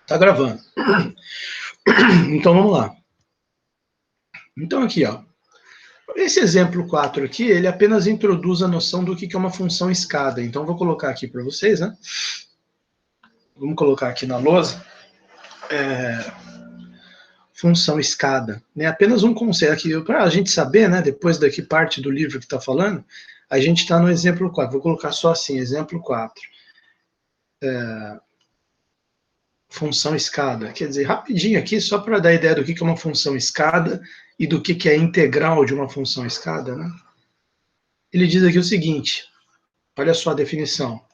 Tá gravando. Então, vamos lá. Então, aqui, ó. Esse exemplo 4 aqui, ele apenas introduz a noção do que é uma função escada. Então, vou colocar aqui para vocês, né? Vamos colocar aqui na lousa. Função escada. Né? Apenas um conceito aqui, para a gente saber, né? Depois daqui parte do livro que está falando, a gente está no exemplo 4. Vou colocar só assim, exemplo 4. Função escada. Quer dizer, rapidinho aqui, só para dar ideia do que é uma função escada e do que é a integral de uma função escada, né? Ele diz aqui o seguinte, olha só a definição.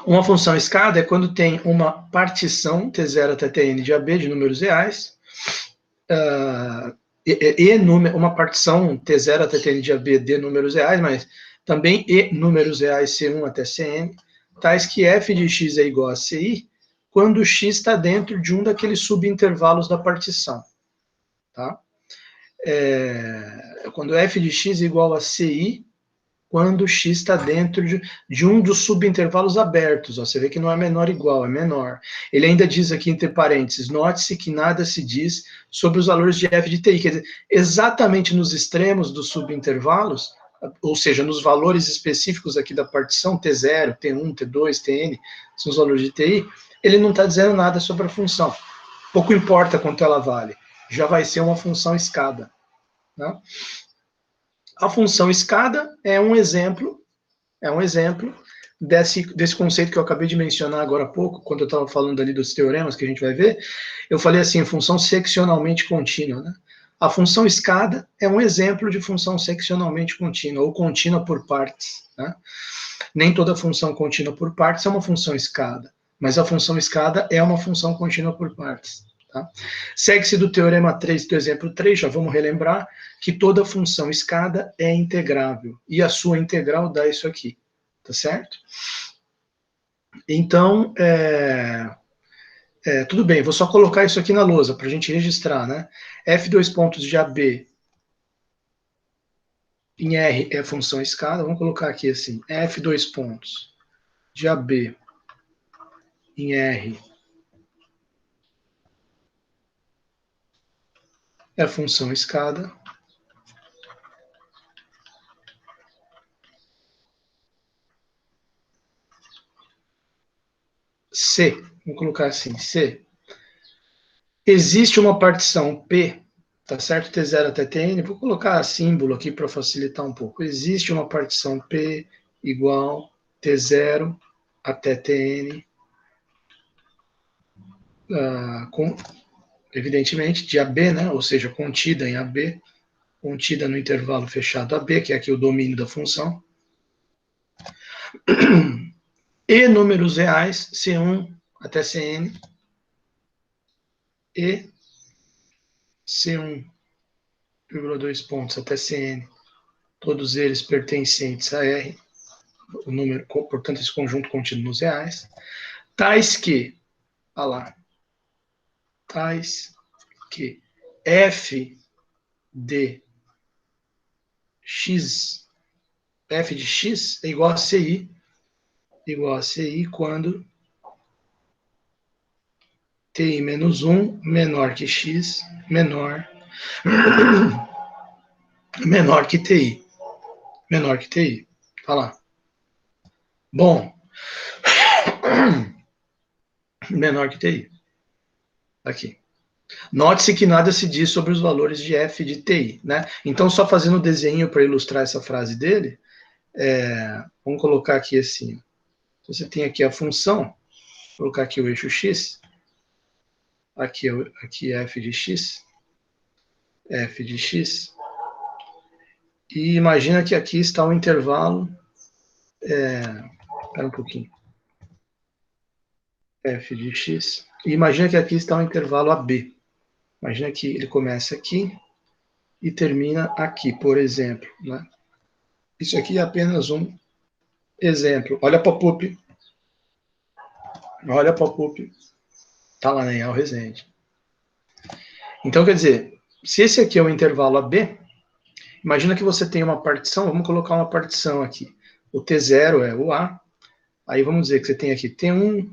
Uma função escada é quando tem uma partição, T0 até Tn de AB, de números reais, uma partição T0 até Tn de AB de números reais, mas também e números reais C1 até Cn, tais que f de x é igual a ci, quando x está dentro de um daqueles subintervalos da partição. Tá? Quando f de x é igual a ci, quando x está dentro de um dos subintervalos abertos. Ó, você vê que não é menor igual, é menor. Ele ainda diz aqui, entre parênteses, note-se que nada se diz sobre os valores de f de ti. Quer dizer, exatamente nos extremos dos subintervalos, ou seja, nos valores específicos aqui da partição, T0, T1, T2, Tn, são os valores de ti, ele não está dizendo nada sobre a função. Pouco importa quanto ela vale. Já vai ser uma função escada. Né? A função escada é um exemplo desse conceito que eu acabei de mencionar agora há pouco, quando eu estava falando ali dos teoremas que a gente vai ver. Eu falei assim, função seccionalmente contínua. Né? A função escada é um exemplo de função seccionalmente contínua, ou contínua por partes. Né? Nem toda função contínua por partes é uma função escada, mas a função escada é uma função contínua por partes. Tá? Segue-se do teorema 3, do exemplo 3, já vamos relembrar, que toda função escada é integrável, e a sua integral dá isso aqui, tá certo? Então, tudo bem, vou só colocar isso aqui na lousa, para a gente registrar, né? F dois pontos de AB em R é função escada, vamos colocar aqui assim, F dois pontos de AB em R é função escada. C, vamos colocar assim, C. Existe uma partição P, tá certo? T0 até Tn, vou colocar símbolo aqui para facilitar um pouco. Existe uma partição P igual T0 até Tn, evidentemente, de AB, né? Ou seja, contida em AB, contida no intervalo fechado AB, que é aqui o domínio da função. E números reais, C1 até Cn, e C1,2 pontos até Cn, todos eles pertencentes a R, o número, portanto, esse conjunto contido nos reais, tais que, olha lá, tais que f de x é igual a ci, quando ti menos 1 menor que x, menor que ti. Menor que ti. Tá lá. Bom. Menor que ti. Aqui. Note-se que nada se diz sobre os valores de f de ti. Né? Então, só fazendo um desenho para ilustrar essa frase dele, vamos colocar aqui assim. Você tem aqui a função, vou colocar aqui o eixo x, aqui f de x, e imagina que aqui está o intervalo, espera um pouquinho, f de x, e imagina que aqui está o intervalo AB, imagina que ele começa aqui e termina aqui, por exemplo, né? Isso aqui é apenas um exemplo, olha pop-up, tá lá em Rezende. Então, quer dizer, se esse aqui é o intervalo AB, imagina que você tem uma partição, vamos colocar uma partição aqui. O T0 é o A, Aí vamos dizer que você tem aqui T1,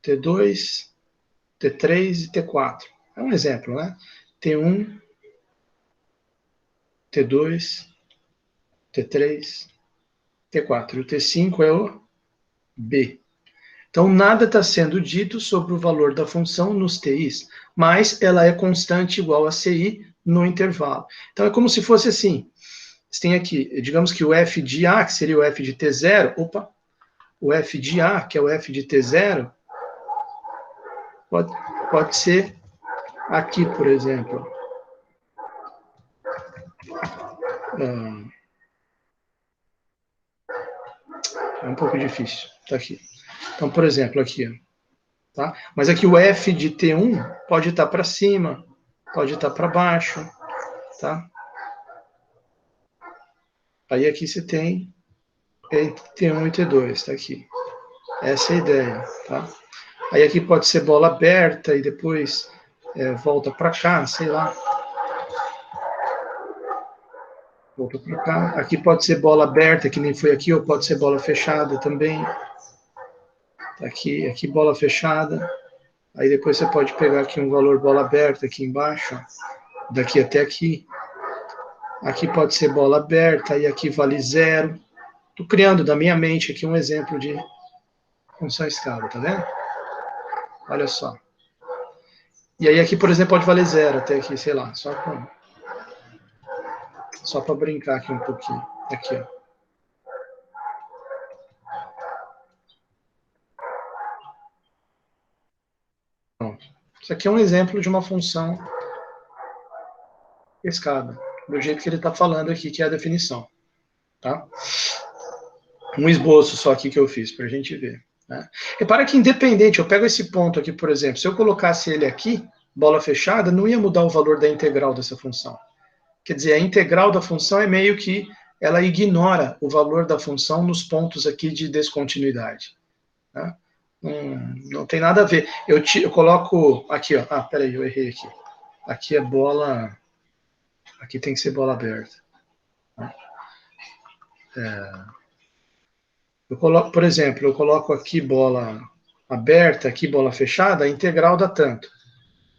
T2, T3 e T4. É um exemplo, né? T1, T2, T3, T4. E o T5 é o B. Então, nada está sendo dito sobre o valor da função nos TIs, mas ela é constante igual a CI no intervalo. Então, é como se fosse assim. Você tem aqui, digamos que o f de A, que seria o f de T0, o f de A, que é o f de T0, pode ser aqui, por exemplo. É um pouco difícil. Tá aqui. Então, por exemplo, aqui, ó, tá? Mas aqui o f de T1 pode estar para cima, pode estar para baixo, tá? Aí aqui você tem T1 e T2, tá aqui. Essa é a ideia, tá? Aí aqui pode ser bola aberta e depois volta para cá, sei lá. Volta para cá. Aqui pode ser bola aberta, que nem foi aqui, ou pode ser bola fechada também. Tá aqui bola fechada. Aí depois você pode pegar aqui um valor bola aberta aqui embaixo, ó, daqui até aqui. Aqui pode ser bola aberta e aqui vale 0. Estou criando da minha mente aqui um exemplo de função escala, tá vendo? Olha só. E aí aqui, por exemplo, pode valer 0 até aqui, sei lá, só para brincar aqui um pouquinho. Aqui, ó. Pronto. Isso aqui é um exemplo de uma função escada, do jeito que ele está falando aqui, que é a definição. Tá? Um esboço só aqui que eu fiz, para a gente ver. Né? Repara que independente, eu pego esse ponto aqui, por exemplo, se eu colocasse ele aqui, bola fechada, não ia mudar o valor da integral dessa função. Quer dizer, a integral da função é meio que ela ignora o valor da função nos pontos aqui de descontinuidade. Tá? Não tem nada a ver. Eu coloco aqui, ó. Ah, peraí, eu errei aqui. Aqui é bola. Aqui tem que ser bola aberta. Eu coloco, por exemplo, eu coloco aqui bola aberta, aqui bola fechada, a integral dá tanto.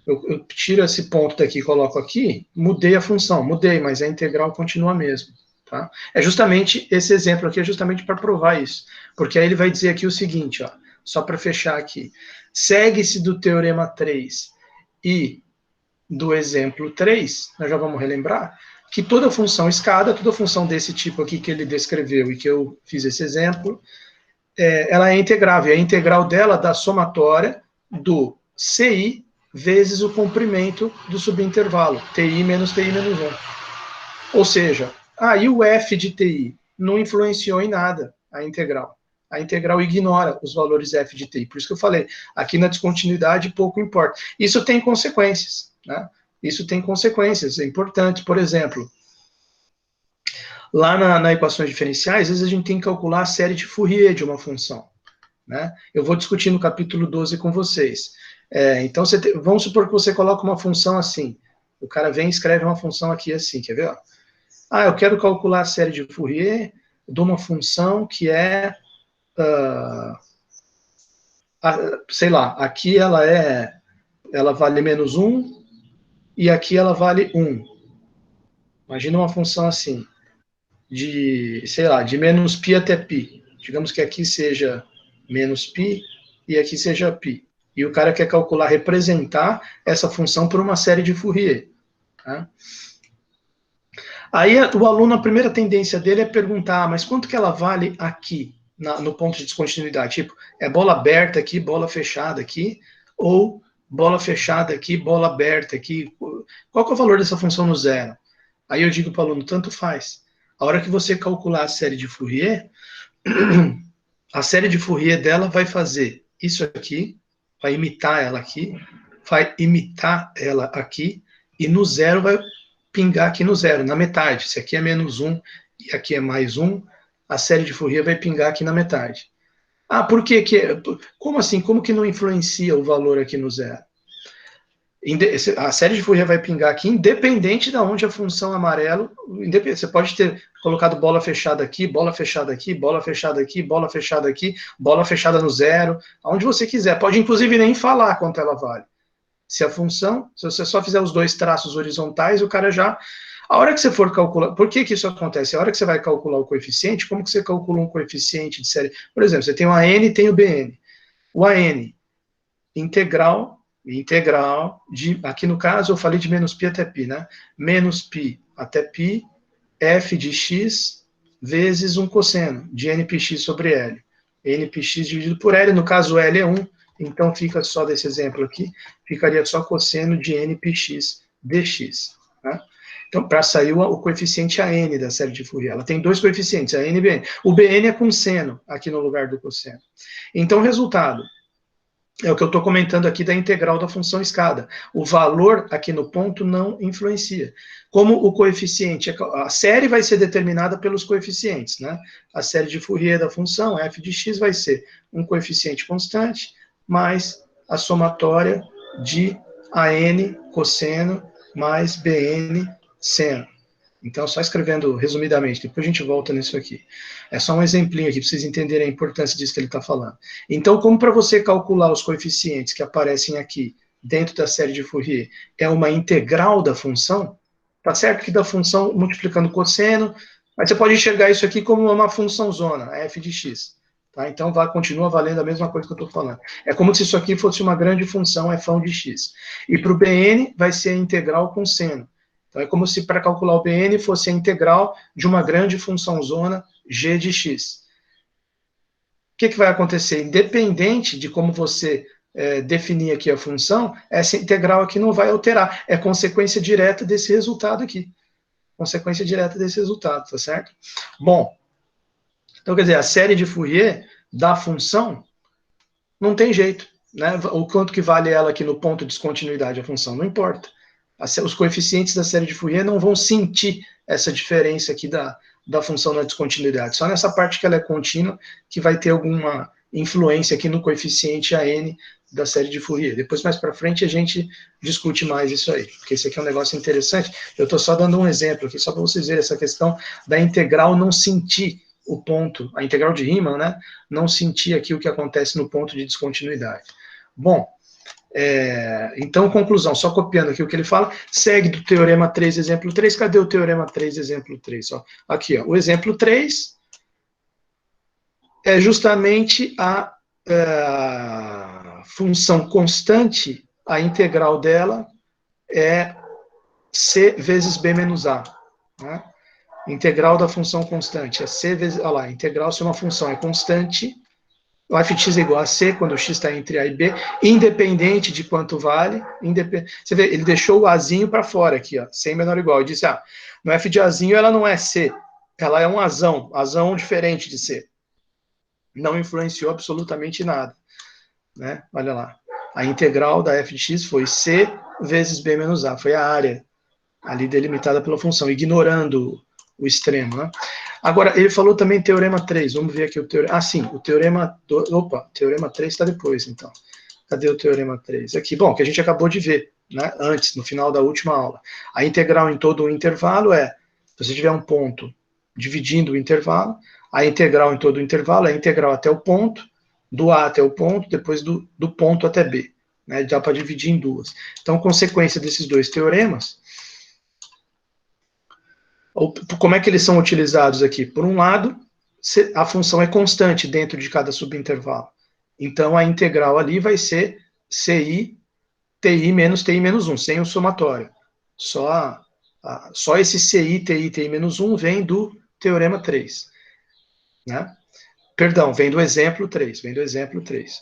Eu tiro esse ponto daqui e coloco aqui, mudei a função, mudei, mas a integral continua a mesma. Tá? É justamente esse exemplo aqui, é justamente para provar isso. Porque aí ele vai dizer aqui o seguinte, ó, só para fechar aqui. Segue-se do teorema 3 e do exemplo 3, nós já vamos relembrar, que toda função escada, toda função desse tipo aqui que ele descreveu e que eu fiz esse exemplo, ela é integrável. A integral dela dá somatória do CI vezes o comprimento do subintervalo, TI menos 1. Ou seja, aí o F de TI não influenciou em nada a integral. A integral ignora os valores F de TI. Por isso que eu falei, aqui na descontinuidade pouco importa. Isso tem consequências, né? Isso tem consequências, é importante. Por exemplo, lá na equações diferenciais, às vezes a gente tem que calcular a série de Fourier de uma função. Né? Eu vou discutir no capítulo 12 com vocês. Então, vamos supor que você coloca uma função assim. O cara vem e escreve uma função aqui assim, quer ver? Ó? Eu quero calcular a série de Fourier de uma função que é, sei lá, aqui ela vale menos 1 e aqui ela vale 1. Imagina uma função assim, sei lá, de menos π até π. Digamos que aqui seja menos π e aqui seja π. E o cara quer calcular, representar essa função por uma série de Fourier. Tá? Aí o aluno, a primeira tendência dele é perguntar, mas quanto que ela vale aqui, no ponto de descontinuidade? Tipo, é bola aberta aqui, bola fechada aqui, ou bola fechada aqui, bola aberta aqui? Qual que é o valor dessa função no zero? Aí eu digo para o aluno, tanto faz. A hora que você calcular a série de Fourier, a série de Fourier dela vai fazer isso aqui, vai imitar ela aqui, vai imitar ela aqui, e no zero vai pingar aqui no zero, na metade. Se aqui é menos 1 e aqui é mais 1, a série de Fourier vai pingar aqui na metade. Por que? Como assim? Como que não influencia o valor aqui no zero? A série de Fourier vai pingar aqui, independente de onde a função amarelo, você pode ter colocado bola fechada aqui, bola fechada aqui, bola fechada aqui, bola fechada aqui, bola fechada no zero, aonde você quiser. Pode, inclusive, nem falar quanto ela vale. Se a função, se você só fizer os dois traços horizontais, o cara já... A hora que você for calcular... Por que isso acontece? A hora que você vai calcular o coeficiente, como que você calcula um coeficiente de série? Por exemplo, você tem o AN e tem o BN. O AN, integral de... Aqui no caso, eu falei de menos π até π, né? Menos π até π, f de x vezes um cosseno de nπx sobre L. nπx dividido por L, no caso L é 1, então fica só desse exemplo aqui, ficaria só cosseno de nπx dx. Né? Então, para sair o coeficiente AN da série de Fourier, ela tem dois coeficientes, AN e BN. O BN é com seno, aqui no lugar do cosseno. Então, resultado, é o que eu estou comentando aqui da integral da função escada. O valor aqui no ponto não influencia. Como o coeficiente, a série vai ser determinada pelos coeficientes, né? A série de Fourier da função, f de x, vai ser um coeficiente constante, mais a somatória de AN cosseno mais BN seno. Então, só escrevendo resumidamente, depois a gente volta nisso aqui. É só um exemplinho aqui, para vocês entenderem a importância disso que ele está falando. Então, como para você calcular os coeficientes que aparecem aqui, dentro da série de Fourier, é uma integral da função, tá certo que da função multiplicando cosseno, mas você pode enxergar isso aqui como uma função zona, f de x. Tá? Então, continua valendo a mesma coisa que eu estou falando. É como se isso aqui fosse uma grande função, f de x. E para o Bn, vai ser a integral com seno. Então, é como se para calcular o Bn fosse a integral de uma grande função zona g de x. O que vai acontecer? Independente de como você definir aqui a função, essa integral aqui não vai alterar. É consequência direta desse resultado aqui. Consequência direta desse resultado, tá certo? Bom, então, quer dizer, a série de Fourier da função não tem jeito. Né? O quanto que vale ela aqui no ponto de descontinuidade, a função, não importa. Os coeficientes da série de Fourier não vão sentir essa diferença aqui da função na descontinuidade. Só nessa parte que ela é contínua que vai ter alguma influência aqui no coeficiente AN da série de Fourier. Depois, mais para frente, a gente discute mais isso aí, porque esse aqui é um negócio interessante. Eu estou só dando um exemplo aqui, só para vocês verem essa questão da integral não sentir o ponto, a integral de Riemann, né, não sentir aqui o que acontece no ponto de descontinuidade. Bom, então, conclusão, só copiando aqui o que ele fala, segue do teorema 3, exemplo 3, cadê o teorema 3, exemplo 3? Ó, aqui, ó, o exemplo 3 é justamente a função constante, a integral dela é c vezes b menos a. Né? Integral da função constante é c vezes... Olha lá, integral se uma função é constante, o f de x é igual a c, quando o x está entre a e b, independente de quanto vale. Você vê, ele deixou o azinho para fora aqui, ó, sem menor ou igual. Ele disse, no f de azinho ela não é c, ela é um azão diferente de c. Não influenciou absolutamente nada. Né? Olha lá. A integral da f de x foi c vezes b menos a, foi a área ali delimitada pela função, ignorando o extremo, né? Agora, ele falou também teorema 3, vamos ver aqui o teorema, sim, o teorema, teorema 3 está depois, então. Cadê o teorema 3? Aqui, bom, que a gente acabou de ver, né, antes, no final da última aula. A integral em todo o intervalo se você tiver um ponto dividindo o intervalo, a integral em todo o intervalo é a integral até o ponto, do A até o ponto, depois do ponto até B. Né, dá para dividir em duas. Então, consequência desses dois teoremas, como é que eles são utilizados aqui? Por um lado, a função é constante dentro de cada subintervalo. Então, a integral ali vai ser CI, TI menos 1, sem o somatório. Só esse CI, TI menos 1 vem do teorema 3. Né? Perdão, vem do exemplo 3.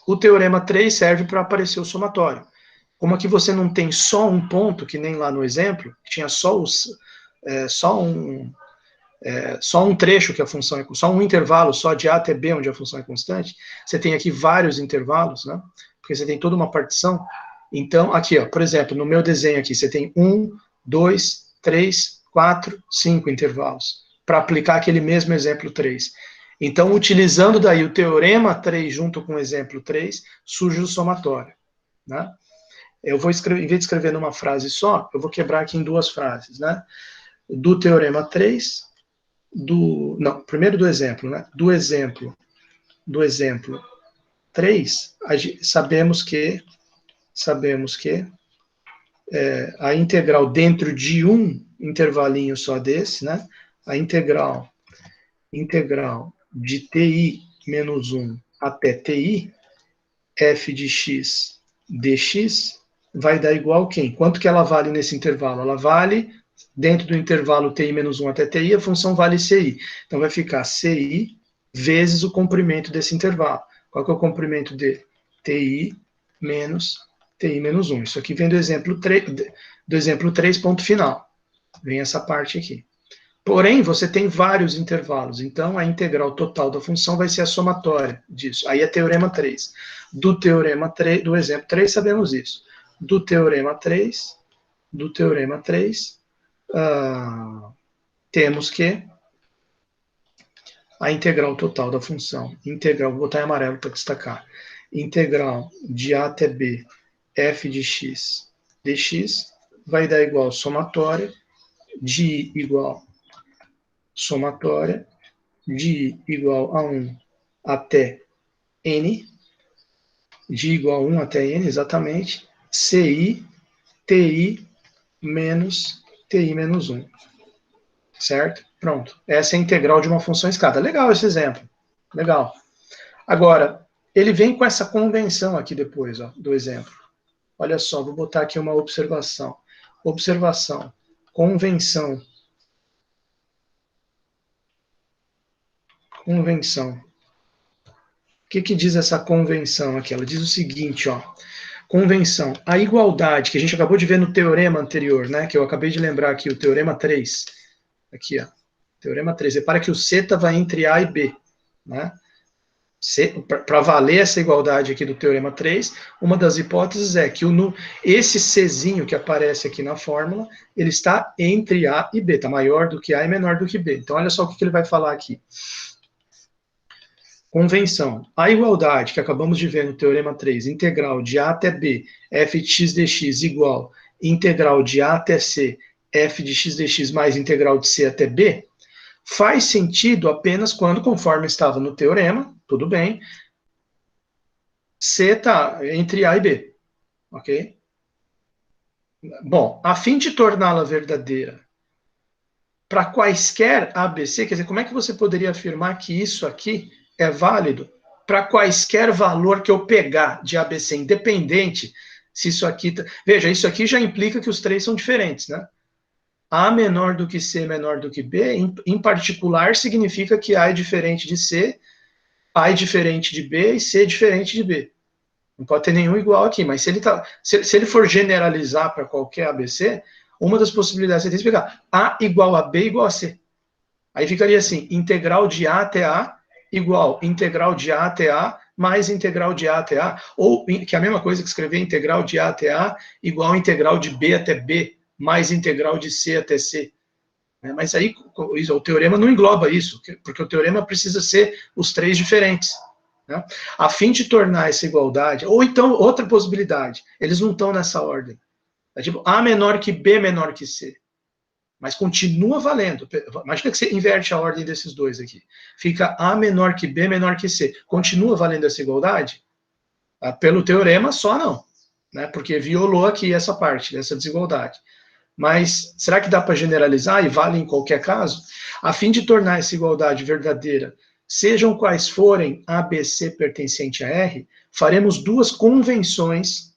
O teorema 3 serve para aparecer o somatório. Como aqui você não tem só um ponto, que nem lá no exemplo, tinha só um trecho que a função é, só um intervalo, só de A até B, onde a função é constante, você tem aqui vários intervalos, né? Porque você tem toda uma partição. Então, aqui, ó, por exemplo, no meu desenho aqui, você tem 1, 2, 3, 4, 5 intervalos, para aplicar aquele mesmo exemplo 3. Então, utilizando daí o teorema 3 junto com o exemplo 3, surge o somatório, né? Eu vou escrever, em vez de escrever numa frase só, eu vou quebrar aqui em duas frases, né? Do teorema 3, primeiro do exemplo, né? Do exemplo 3, sabemos que a integral dentro de um intervalinho só desse, né? A integral de ti menos 1 até ti, f de x dx, vai dar igual a quem? Quanto que ela vale nesse intervalo? Ela vale, dentro do intervalo ti menos 1 até ti, a função vale ci. Então vai ficar ci vezes o comprimento desse intervalo. Qual que é o comprimento de ti menos 1? Isso aqui vem do exemplo 3, ponto final. Vem essa parte aqui. Porém, você tem vários intervalos, então a integral total da função vai ser a somatória disso. Aí é teorema 3. Do exemplo 3, sabemos isso. Do teorema 3, temos que a integral total da função, vou botar em amarelo para destacar, integral de a até b, f de x dx, vai dar igual somatória de i igual a 1 até n, de igual a 1 até n, exatamente, ci, ti menos 1. Certo? Pronto. Essa é a integral de uma função escada. Legal esse exemplo. Legal. Agora, ele vem com essa convenção aqui depois, ó, do exemplo. Olha só, vou botar aqui uma observação. Observação. Convenção. O que diz essa convenção aqui? Ela diz o seguinte, ó. Convenção. A igualdade, que a gente acabou de ver no teorema anterior, né? Que eu acabei de lembrar aqui, o teorema 3. Aqui, ó. Teorema 3. Repara que o C estava entre A e B, né? Para valer essa igualdade aqui do teorema 3, uma das hipóteses é que esse Czinho que aparece aqui na fórmula, ele está entre A e B, está maior do que A e menor do que B. Então, olha só o que ele vai falar aqui. Convenção. A igualdade que acabamos de ver no teorema 3, integral de A até B, f de x dx igual integral de A até C, f de x dx mais integral de C até B, faz sentido apenas quando, conforme estava no teorema, tudo bem, C está entre A e B, ok? Bom, a fim de torná-la verdadeira para quaisquer ABC, quer dizer, como é que você poderia afirmar que isso aqui é válido para quaisquer valor que eu pegar de ABC, independente se isso aqui... Veja, isso aqui já implica que os três são diferentes, né? A menor do que C menor do que B, em particular, significa que A é diferente de C, A é diferente de B e C é diferente de B. Não pode ter nenhum igual aqui, mas se ele for generalizar para qualquer ABC, uma das possibilidades é tem que pegar A igual a B igual a C. Aí ficaria assim, integral de A até A igual integral de A até A mais integral de A até A, ou que é a mesma coisa que escrever integral de A até A igual integral de B até B mais integral de C até C. Mas aí o teorema não engloba isso, porque o teorema precisa ser os três diferentes. Né? A fim de tornar essa igualdade, ou então outra possibilidade, eles não estão nessa ordem. É tipo A menor que B menor que C. Mas continua valendo. Imagina que você inverte a ordem desses dois aqui. Fica A menor que B menor que C. Continua valendo essa igualdade? Pelo teorema, só não. Né? Porque violou aqui essa parte, dessa desigualdade. Mas será que dá para generalizar e vale em qualquer caso? A fim de tornar essa igualdade verdadeira, sejam quais forem A, B, C pertencente a R, faremos duas convenções.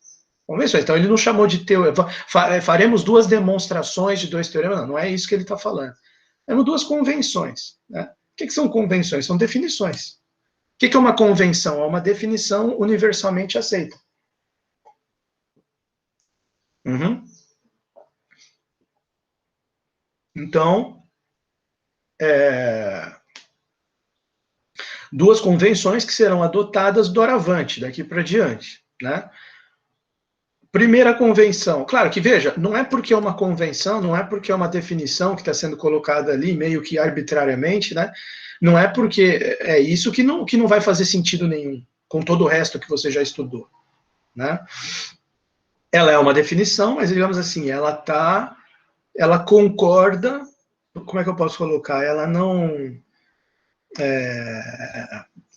Então ele não chamou de teorema. Faremos duas demonstrações de dois teoremas. Não é isso que ele está falando. Temos duas convenções. Né? O que são convenções? São definições. O que é uma convenção? É uma definição universalmente aceita. Uhum. Então, duas convenções que serão adotadas doravante, daqui para diante. Né? Primeira convenção. Claro que, veja, não é porque é uma convenção, não é porque é uma definição que está sendo colocada ali meio que arbitrariamente, né? Não é porque é isso que não vai fazer sentido nenhum com todo o resto que você já estudou. Né? Ela é uma definição, mas digamos assim, ela concorda, como é que eu posso colocar? Ela não,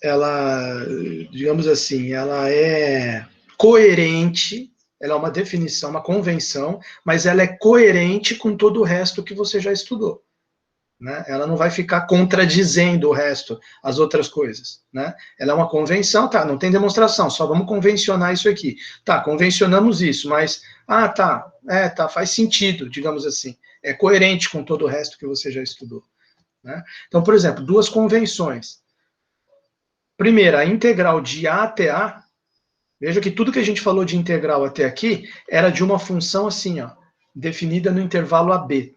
ela, digamos assim, ela é coerente, ela é uma definição, uma convenção, mas ela é coerente com todo o resto que você já estudou. Né? Ela não vai ficar contradizendo o resto, as outras coisas. Né? Ela é uma convenção, tá, não tem demonstração, só vamos convencionar isso aqui. Tá, convencionamos isso, mas, tá, faz sentido, digamos assim. É coerente com todo o resto que você já estudou. Né? Então, por exemplo, duas convenções. Primeira, a integral de A até A. Veja que tudo que a gente falou de integral até aqui era de uma função assim, ó, definida no intervalo AB.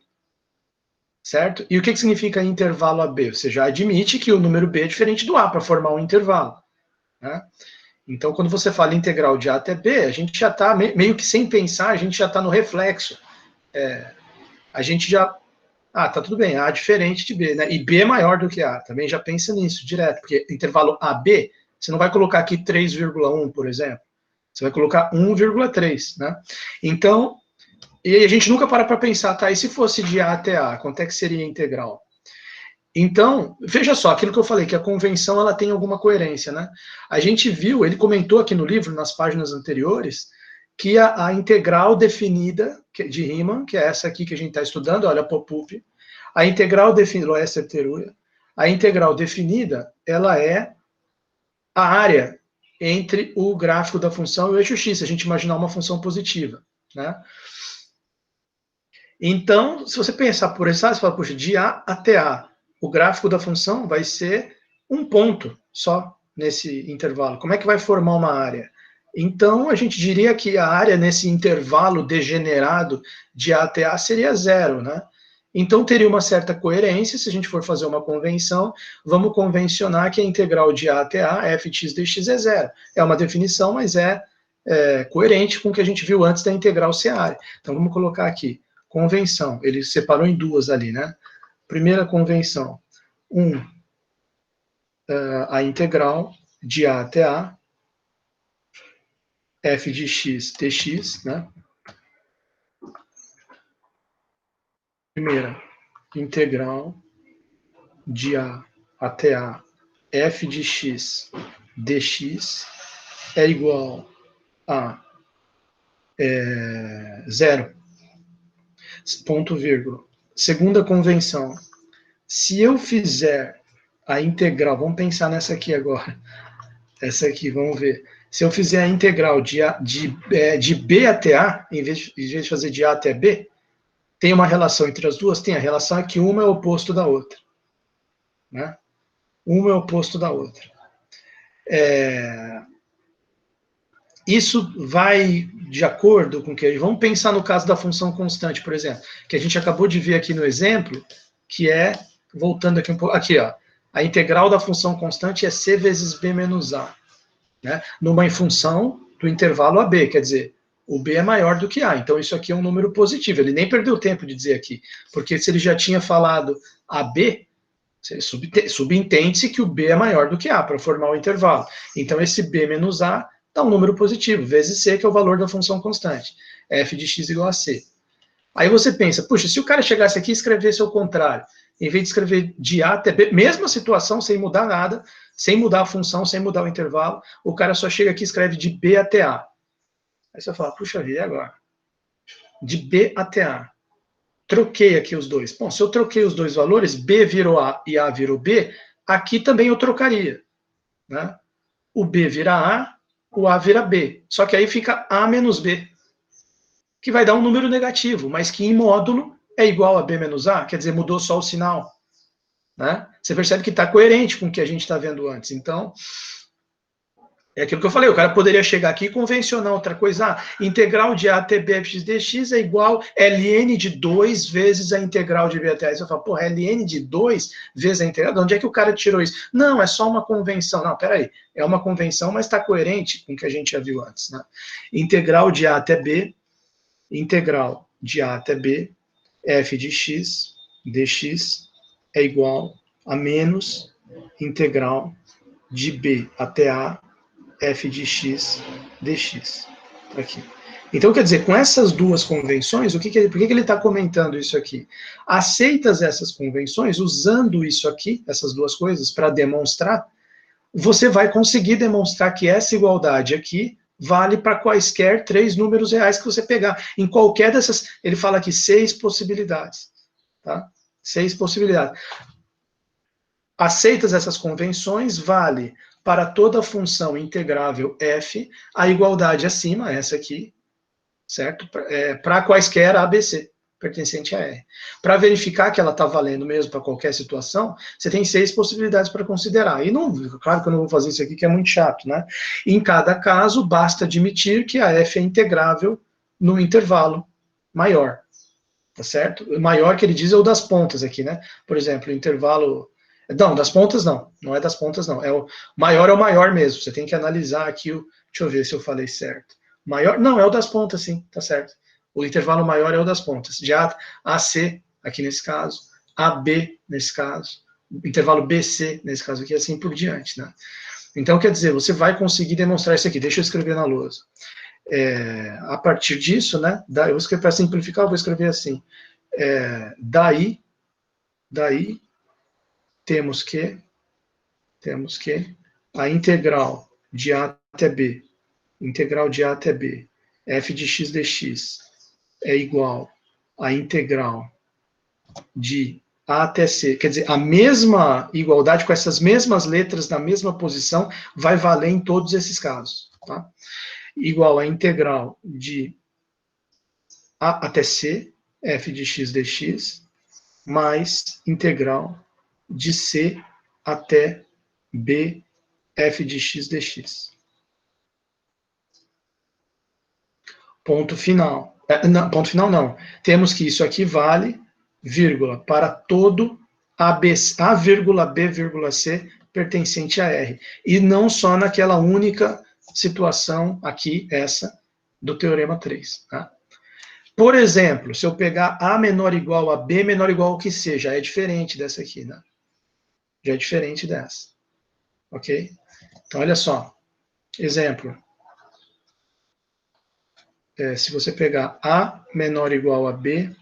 Certo? E o que significa intervalo AB? Você já admite que o número B é diferente do A para formar um intervalo. Né? Então, quando você fala integral de A até B, a gente já está, meio que sem pensar, a gente já está no reflexo. A gente já... tá tudo bem, A é diferente de B, né? E B é maior do que A. Também já pensa nisso direto, porque intervalo AB, você não vai colocar aqui 3,1, por exemplo. Você vai colocar 1,3, né? Então, e a gente nunca para pensar, tá, e se fosse de A até A, quanto é que seria a integral? Então, veja só, aquilo que eu falei, que a convenção ela tem alguma coerência, né? A gente viu, ele comentou aqui no livro, nas páginas anteriores, que a integral definida de Riemann, que é essa aqui que a gente está estudando, olha, Popup, a integral definida, a integral definida, ela é a área entre o gráfico da função e o eixo x, se a gente imaginar uma função positiva, né? Então, se você pensar por esse lado, você fala, puxa, de A até A, o gráfico da função vai ser um ponto só nesse intervalo. Como é que vai formar uma área? Então, a gente diria que a área nesse intervalo degenerado de A até A seria zero, né? Então, teria uma certa coerência, se a gente for fazer uma convenção, vamos convencionar que a integral de A até A, fx dx é zero. É uma definição, mas é coerente com o que a gente viu antes da integral ser área. Então, vamos colocar aqui convenção, ele separou em duas ali, né? Primeira convenção, a integral de A até A, f de x dx, né? Primeira, integral de A até A, f de x dx é igual a zero, ponto vírgula. Segunda convenção, se eu fizer a integral, vamos pensar nessa aqui agora, essa aqui, vamos ver. Se eu fizer a integral de B até A, em vez de fazer de A até B, tem uma relação entre as duas? Tem, a relação é que uma é o oposto da outra. Né? Uma é o oposto da outra. Isso vai de acordo com o que... Vamos pensar no caso da função constante, por exemplo, que a gente acabou de ver aqui no exemplo, que é, voltando aqui um pouco, aqui, ó, a integral da função constante é c vezes b menos a. Né, numa função do intervalo AB, quer dizer, o B é maior do que A, então isso aqui é um número positivo, ele nem perdeu tempo de dizer aqui, porque se ele já tinha falado AB, subentende-se que o B é maior do que A, para formar o intervalo, então esse B menos A dá um número positivo, vezes C, que é o valor da função constante, f de x igual a C. Aí você pensa, puxa, se o cara chegasse aqui e escrevesse ao contrário, em vez de escrever de A até B, mesma situação, sem mudar nada, sem mudar a função, sem mudar o intervalo, o cara só chega aqui e escreve de B até A. Aí você fala, puxa vida, e agora? De B até A. Troquei aqui os dois. Bom, se eu troquei os dois valores, B virou A e A virou B, aqui também eu trocaria. Né? O B vira A, o A vira B. Só que aí fica A menos B, que vai dar um número negativo, mas que em módulo é igual a B menos A, quer dizer, mudou só o sinal. Né? Você percebe que está coerente com o que a gente está vendo antes. Então, é aquilo que eu falei, o cara poderia chegar aqui e convencionar outra coisa. Integral de A até B f dx é igual ln de 2 vezes a integral de B até A. Aí você fala, porra, ln de 2 vezes a integral? De onde é que o cara tirou isso? Não, é só uma convenção. Não, peraí, é uma convenção, mas está coerente com o que a gente já viu antes. Né? Integral de A até B, integral de A até B, f de x dx é igual a menos integral de B até A, f de x dx. Aqui. Então, quer dizer, com essas duas convenções, por que ele está comentando isso aqui? Aceitas essas convenções, usando isso aqui, essas duas coisas, para demonstrar, você vai conseguir demonstrar que essa igualdade aqui vale para quaisquer 3 números reais que você pegar. Em qualquer dessas, ele fala aqui 6 possibilidades. Tá? 6 possibilidades. Aceitas essas convenções, vale para toda função integrável f, a igualdade acima, essa aqui, certo? Para quaisquer ABC, pertencente a R. Para verificar que ela está valendo mesmo para qualquer situação, você tem 6 possibilidades para considerar. E não, claro que eu não vou fazer isso aqui, que é muito chato, né? Em cada caso, basta admitir que a F é integrável no intervalo maior, tá certo? O maior que ele diz é o das pontas aqui, né? Por exemplo, o intervalo... Não, das pontas não. Não é das pontas, não. O maior mesmo. Você tem que analisar aqui o... Deixa eu ver se eu falei certo. Maior? Não, é o das pontas, sim, tá certo. O intervalo maior é o das pontas. De A a C, aqui nesse caso, AB, nesse caso, intervalo BC, nesse caso aqui, assim por diante, né? Então, quer dizer, você vai conseguir demonstrar isso aqui. Deixa eu escrever na lousa. A partir disso, né, eu vou escrever, para simplificar, eu vou escrever assim. Daí temos que a integral de A até B, f de x dx, é igual à integral de A até C. Quer dizer, a mesma igualdade com essas mesmas letras na mesma posição vai valer em todos esses casos. Tá? Igual à integral de A até C, f de x dx, mais integral de C até B, f de x dx. Ponto final. Não, ponto final não. Temos que isso aqui vale, vírgula, para todo A, vírgula, B, vírgula, C pertencente a R. E não só naquela única situação aqui, essa, do teorema 3. Tá? Por exemplo, se eu pegar A menor ou igual a B menor ou igual ao que C, já é diferente dessa aqui, né? Já é diferente dessa. Ok? Então, olha só. Exemplo. Se você pegar A menor ou igual a B,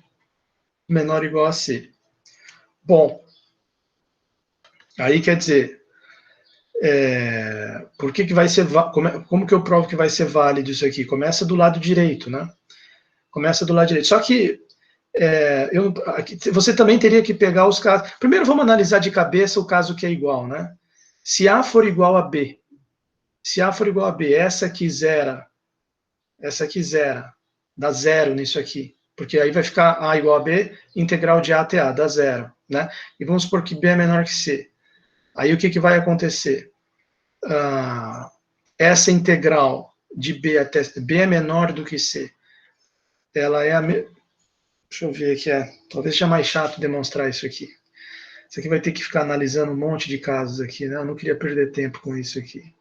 menor ou igual a C. Bom, aí quer dizer, por que vai ser, como que eu provo que vai ser válido isso aqui? Começa do lado direito, né? Começa do lado direito. Só que você também teria que pegar os casos. Primeiro vamos analisar de cabeça o caso que é igual, né? Se A for igual a B, essa aqui zera, dá zero nisso aqui. Porque aí vai ficar A igual a B, integral de A até A, dá zero, né? E vamos supor que B é menor que C. Aí o que vai acontecer? Essa integral de B até B é menor do que C. Ela é a... Deixa eu ver aqui, talvez seja mais chato demonstrar isso aqui. Isso aqui vai ter que ficar analisando um monte de casos aqui, né? Eu não queria perder tempo com isso aqui.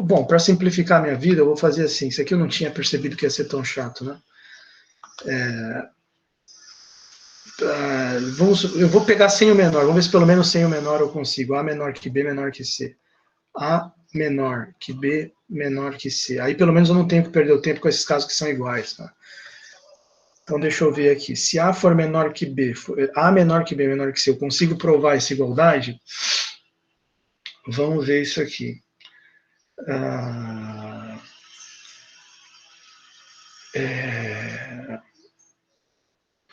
Bom, para simplificar minha vida, eu vou fazer assim. Isso aqui eu não tinha percebido que ia ser tão chato, né? Eu vou pegar sem o menor. Vamos ver se pelo menos sem o menor eu consigo. A menor que B, menor que C. A menor que B, menor que C. Aí pelo menos eu não tenho que perder o tempo com esses casos que são iguais, tá? Então deixa eu ver aqui. Se A for menor que B, A menor que B, menor que C, eu consigo provar essa igualdade? Vamos ver isso aqui.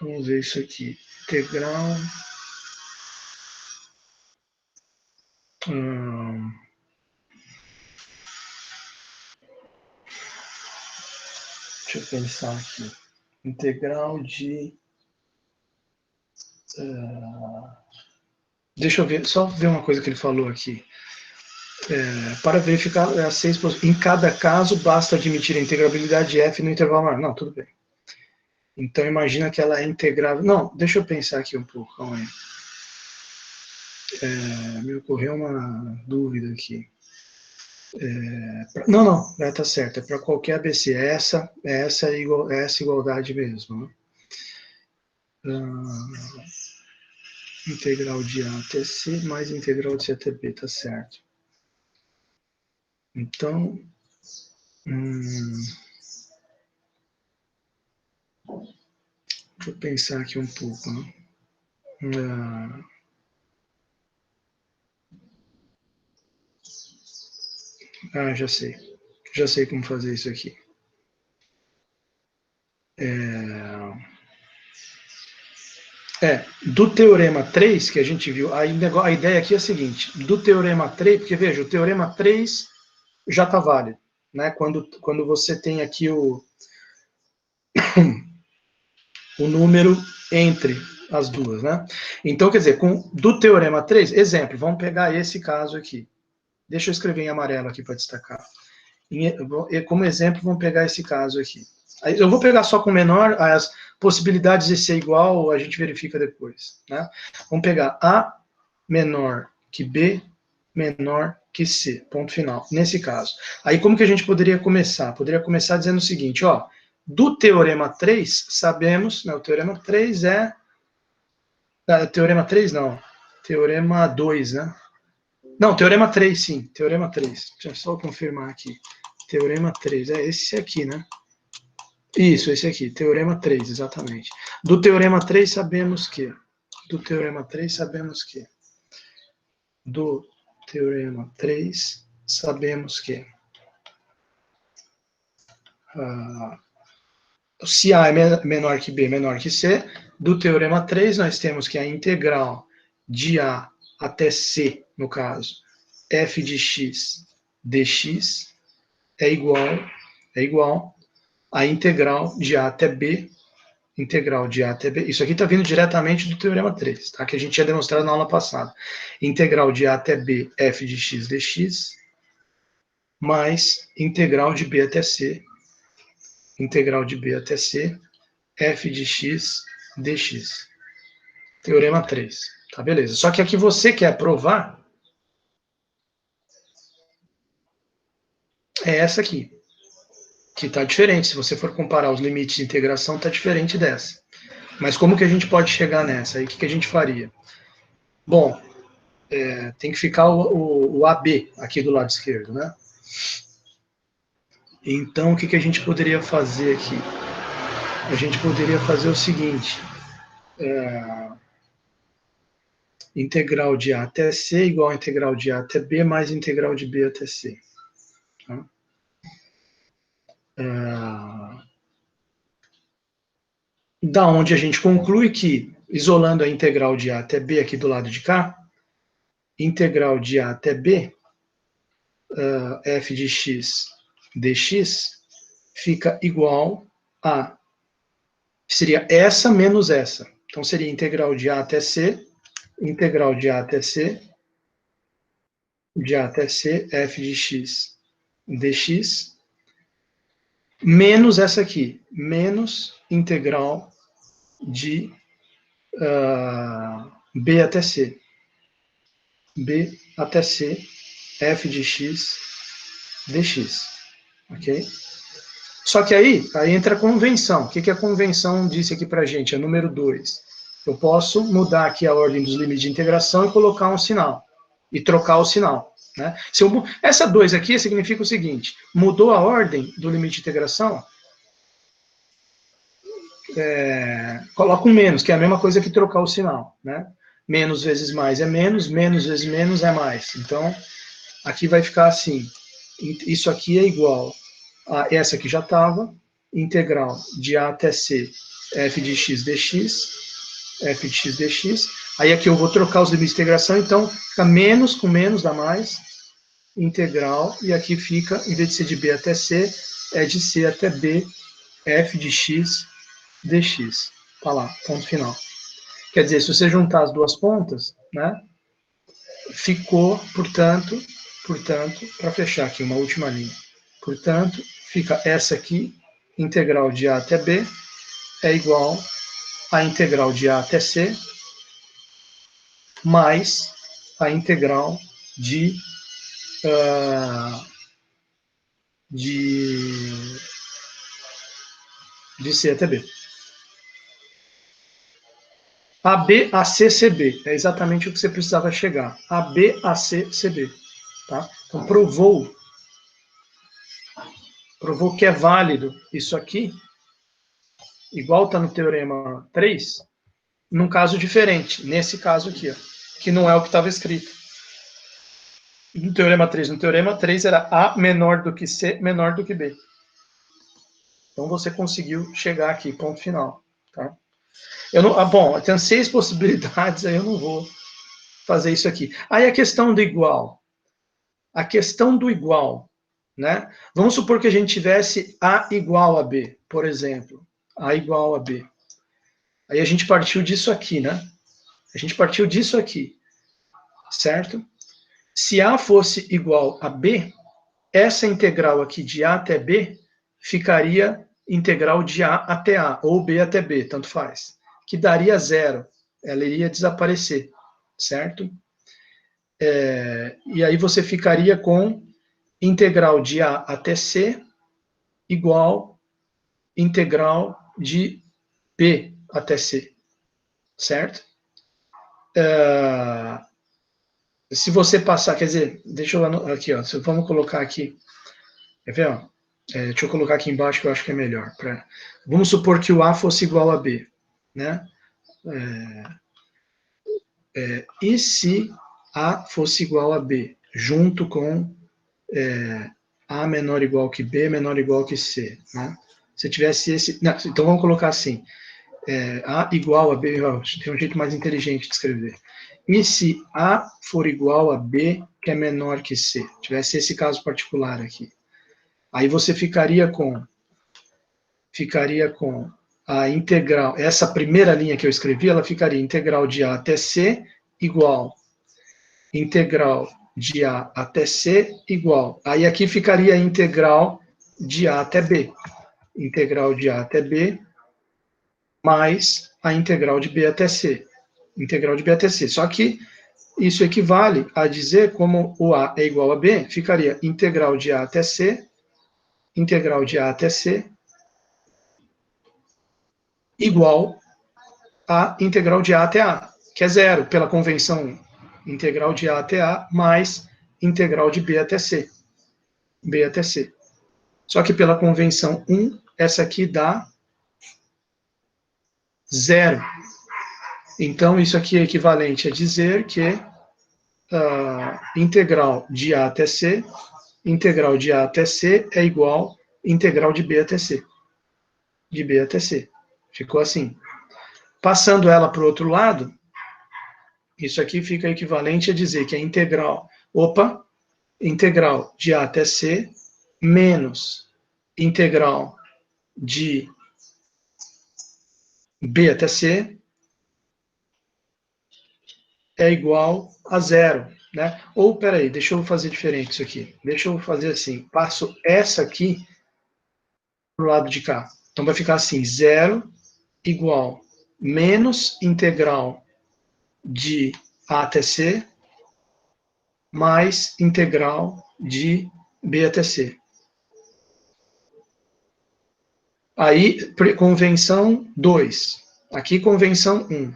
Vamos ver isso aqui. Integral. Deixa eu pensar aqui. Integral de. Deixa eu ver, só ver uma coisa que ele falou aqui. Para verificar as 6 em cada caso, basta admitir a integrabilidade de f no intervalo maior. Não, tudo bem. Então, imagina que ela é integrável. Não, deixa eu pensar aqui um pouco, calma aí. Me ocorreu uma dúvida aqui. Não, tá certo. É para qualquer ABC. Essa igualdade mesmo. Né? Integral de A até C mais integral de C até B, tá certo. Então, Deixa eu pensar aqui um pouco, né? Já sei. Já sei como fazer isso aqui. Do Teorema 3, que a gente viu, a ideia aqui é a seguinte, do Teorema 3, porque veja, o Teorema 3 já está válido, né? Quando você tem aqui o número entre as duas, né? Então, quer dizer, do Teorema 3, exemplo, vamos pegar esse caso aqui. Deixa eu escrever em amarelo aqui para destacar. Como exemplo, vamos pegar esse caso aqui. Eu vou pegar só com menor, as possibilidades de ser igual, a gente verifica depois. Né? Vamos pegar A menor que B menor que C, ponto final, nesse caso. Aí como que a gente poderia começar? Poderia começar dizendo o seguinte, ó, do Teorema 3, sabemos, né, o Teorema 3 é... Teorema 3 não, Teorema 2, né? Não, Teorema 3, sim, Teorema 3. Deixa eu só confirmar aqui. Teorema 3, é esse aqui, né? Isso, esse aqui, Teorema 3, exatamente. Do Teorema 3 sabemos que... Do Teorema 3 sabemos que... Do Teorema 3 sabemos que... se A é menor que B, menor que C, do Teorema 3 nós temos que a integral de A até C, no caso, f de x dx é igual à integral de A até B, integral de A até B, isso aqui está vindo diretamente do Teorema 3, tá? Que a gente tinha demonstrado na aula passada. Integral de A até B, f de x dx, mais integral de B até C, integral de B até C, f de x dx. Teorema 3. Tá, beleza. Só que aqui você quer provar é essa aqui, que está diferente. Se você for comparar os limites de integração, está diferente dessa. Mas como que a gente pode chegar nessa? Aí o que a gente faria? Bom, tem que ficar o AB aqui do lado esquerdo, né? Então, o que a gente poderia fazer aqui? A gente poderia fazer o seguinte, integral de A até C igual a integral de A até B mais integral de B até C. Tá? Da onde a gente conclui que, isolando a integral de A até B aqui do lado de cá, integral de A até B, f de x dx, fica igual a, seria essa menos essa. Então, seria integral de A até C, integral de A até C, de A até C, f de x dx, menos essa aqui, menos integral de B até C. B até C, f de x dx, ok? Só que aí entra a convenção. O que a convenção disse aqui para a gente? É número 2. Eu posso mudar aqui a ordem dos limites de integração e colocar um sinal. E trocar o sinal. Né? Essa 2 aqui significa o seguinte, mudou a ordem do limite de integração, coloca um menos, que é a mesma coisa que trocar o sinal. Né? Menos vezes mais é menos vezes menos é mais. Então, aqui vai ficar assim, isso aqui é igual a essa que já estava, integral de A até C, f de x dx, f de x dx, aí aqui eu vou trocar os limites de integração, então fica menos com menos dá mais, integral, e aqui fica, em vez de ser de B até C, é de C até B, f de x dx. Tá lá, ponto final. Quer dizer, se você juntar as duas pontas, né, ficou, portanto, para fechar aqui uma última linha, portanto, fica essa aqui, integral de A até B, é igual a integral de A até C, mais a integral de C até B. AB, AC, CB. É exatamente o que você precisava chegar. AB, AC, CB. Tá? Então, provou provou que é válido isso aqui, igual está no Teorema 3, num caso diferente, nesse caso aqui, ó, que não é o que estava escrito. No Teorema 3. No Teorema 3 era A menor do que C, menor do que B. Então você conseguiu chegar aqui, ponto final. Tá? Eu não, bom, eu tenho 6 possibilidades, aí eu não vou fazer isso aqui. Aí a questão do igual. A questão do igual, né? Vamos supor que a gente tivesse A igual a B, por exemplo. A igual a B. Aí a gente partiu disso aqui, né? A gente partiu disso aqui, certo? Se A fosse igual a B, essa integral aqui de A até B ficaria integral de A até A, ou B até B, tanto faz, que daria zero. Ela iria desaparecer, certo? E aí você ficaria com integral de A até C igual integral de B até C, certo? Se você passar, quer dizer, deixa eu aqui, ó, vamos colocar aqui, quer ver, ó? Deixa eu colocar aqui embaixo que eu acho que é melhor. Vamos supor que o A fosse igual a B, né? E se A fosse igual a B, junto com A menor ou igual que B, menor ou igual que C, né? Se tivesse esse... Não, então vamos colocar assim, A igual a B, tem um jeito mais inteligente de escrever. E se A for igual a B, que é menor que C? Tivesse esse caso particular aqui. Aí você ficaria com a integral, essa primeira linha que eu escrevi, ela ficaria integral de A até C igual integral de A até C igual. Aí aqui ficaria a integral de A até B. Integral de A até B mais a integral de B até C. Integral de B até C. Só que isso equivale a dizer, como o A é igual a B, ficaria integral de A até C, integral de A até C, igual a integral de A até A, que é zero, pela convenção integral de A até A, mais integral de B até C. B até C. Só que pela convenção 1, essa aqui dá zero. Então, isso aqui é equivalente a dizer que integral de A até C, integral de A até C é igual integral de B até C. De B até C. Ficou assim. Passando ela para o outro lado, isso aqui fica equivalente a dizer que a integral de A até C menos integral de B até C é igual a zero, né? Ou, peraí, deixa eu fazer diferente isso aqui. Deixa eu fazer assim, passo essa aqui para o lado de cá. Então vai ficar assim, zero igual menos integral de A até C mais integral de B até C. Aí, convenção 2. Aqui, convenção 1.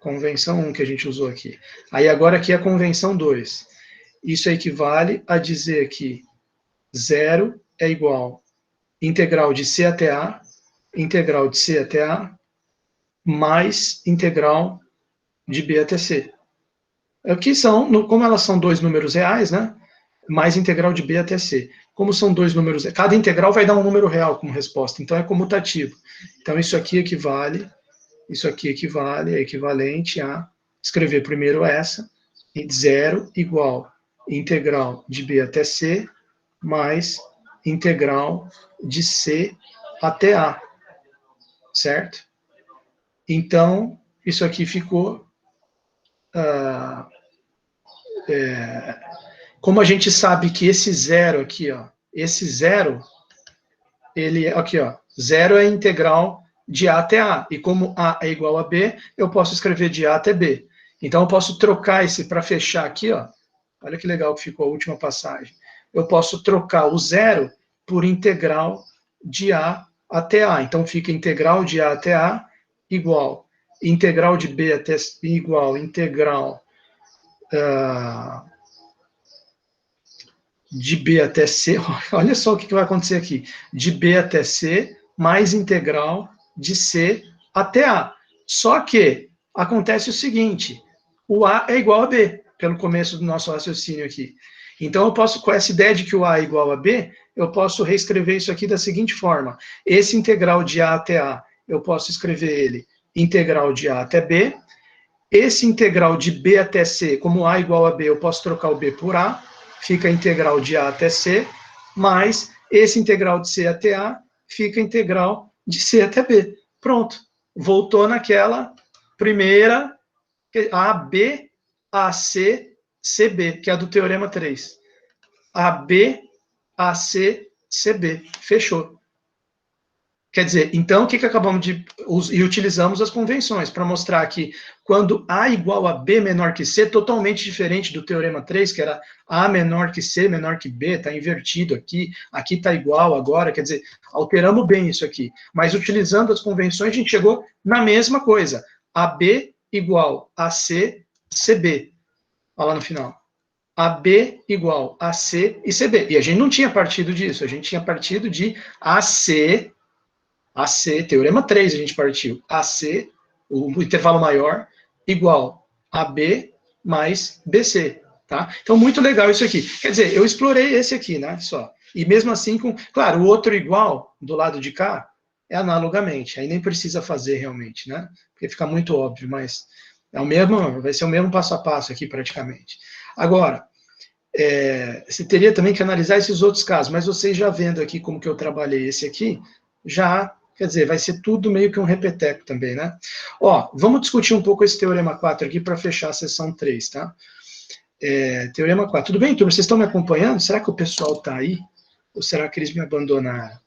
Convenção 1 que a gente usou aqui. Aí, agora aqui é a convenção 2. Isso equivale a dizer que zero é igual integral de C até A, integral de C até A, mais integral de B até C. Aqui são, como elas são dois números reais, né? Mais integral de B até C. Como são dois números, cada integral vai dar um número real como resposta, então é comutativo. Então isso aqui equivale, é equivalente a escrever primeiro essa, e zero igual integral de B até C, mais integral de C até A, certo? Então, isso aqui ficou... como a gente sabe que esse zero aqui, ó, esse zero, ele, aqui, ó, zero é integral de A até A, e como A é igual a B, eu posso escrever de A até B. Então, eu posso trocar esse, para fechar aqui, ó, olha que legal que ficou a última passagem. Eu posso trocar o zero por integral de A até A. Então, fica integral de A até A igual integral de B até igual integral de B até C, olha só o que vai acontecer aqui, de B até C, mais integral de C até A. Só que acontece o seguinte, o A é igual a B, pelo começo do nosso raciocínio aqui. Então, eu posso, com essa ideia de que o A é igual a B, eu posso reescrever isso aqui da seguinte forma. Esse integral de A até A, eu posso escrever ele integral de A até B. Esse integral de B até C, como A igual a B, eu posso trocar o B por A, fica integral de A até C, mais esse integral de C até A, fica integral de C até B. Pronto. Voltou naquela primeira AB, AC, CB, que é a do Teorema 3. AB, AC, CB. Fechou. Quer dizer, então, o que acabamos de... E utilizamos as convenções para mostrar que quando A igual a B menor que C, totalmente diferente do Teorema 3, que era A menor que C, menor que B, está invertido aqui, aqui está igual agora, quer dizer, alteramos bem isso aqui. Mas utilizando as convenções, a gente chegou na mesma coisa. AB igual a C, CB. Olha lá no final. AB igual a C e CB. E a gente não tinha partido disso, a gente tinha partido de AC, Teorema 3 a gente partiu, AC, o intervalo maior, igual AB mais BC, tá? Então, muito legal isso aqui. Quer dizer, eu explorei esse aqui, né, só. E mesmo assim, claro, o outro igual, do lado de cá, é analogamente, aí nem precisa fazer realmente, né? Porque fica muito óbvio, mas é o mesmo, vai ser o mesmo passo a passo aqui praticamente. Agora, você teria também que analisar esses outros casos, mas vocês já vendo aqui como que eu trabalhei esse aqui, já, quer dizer, vai ser tudo meio que um repeteco também, né? Ó, vamos discutir um pouco esse Teorema 4 aqui para fechar a sessão 3, tá? Teorema 4. Tudo bem, turma? Vocês estão me acompanhando? Será que o pessoal está aí? Ou será que eles me abandonaram?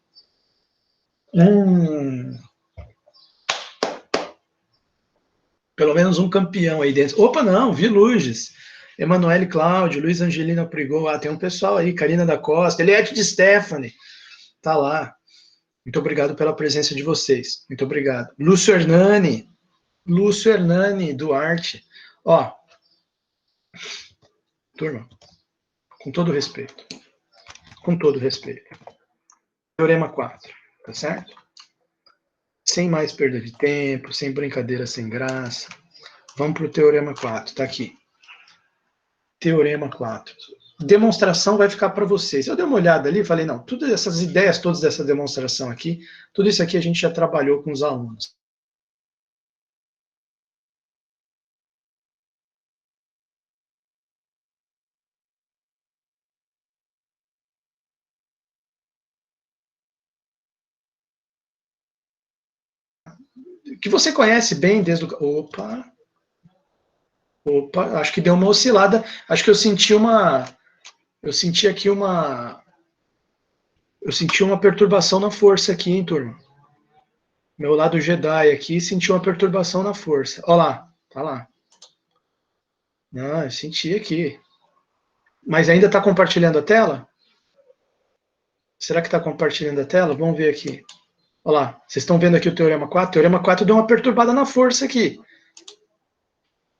Pelo menos um campeão aí dentro. Opa, não, vi Luges. Emanuele Cláudio, Luiz Angelina Prigol, tem um pessoal aí, Karina da Costa, Eliette de Stephanie, tá lá. Muito obrigado pela presença de vocês. Muito obrigado. Lúcio Hernani Duarte. Ó, turma, com todo respeito. Com todo respeito. Teorema 4, tá certo? Sem mais perda de tempo, sem brincadeira sem graça. Vamos para o Teorema 4, tá aqui. Teorema 4. Demonstração vai ficar para vocês. Eu dei uma olhada ali e falei, não, todas essas ideias, todas dessa demonstração aqui, tudo isso aqui a gente já trabalhou com os alunos. Que você conhece bem desde o... Opa, acho que deu uma oscilada. Acho que eu senti uma... Eu senti aqui uma... Eu senti uma perturbação na força aqui, hein, turma? Meu lado Jedi aqui sentiu uma perturbação na força. Olha lá, tá lá. Não, eu senti aqui. Mas ainda está compartilhando a tela? Será que está compartilhando a tela? Vamos ver aqui. Olha lá, vocês estão vendo aqui o Teorema 4? O Teorema 4 deu uma perturbada na força aqui.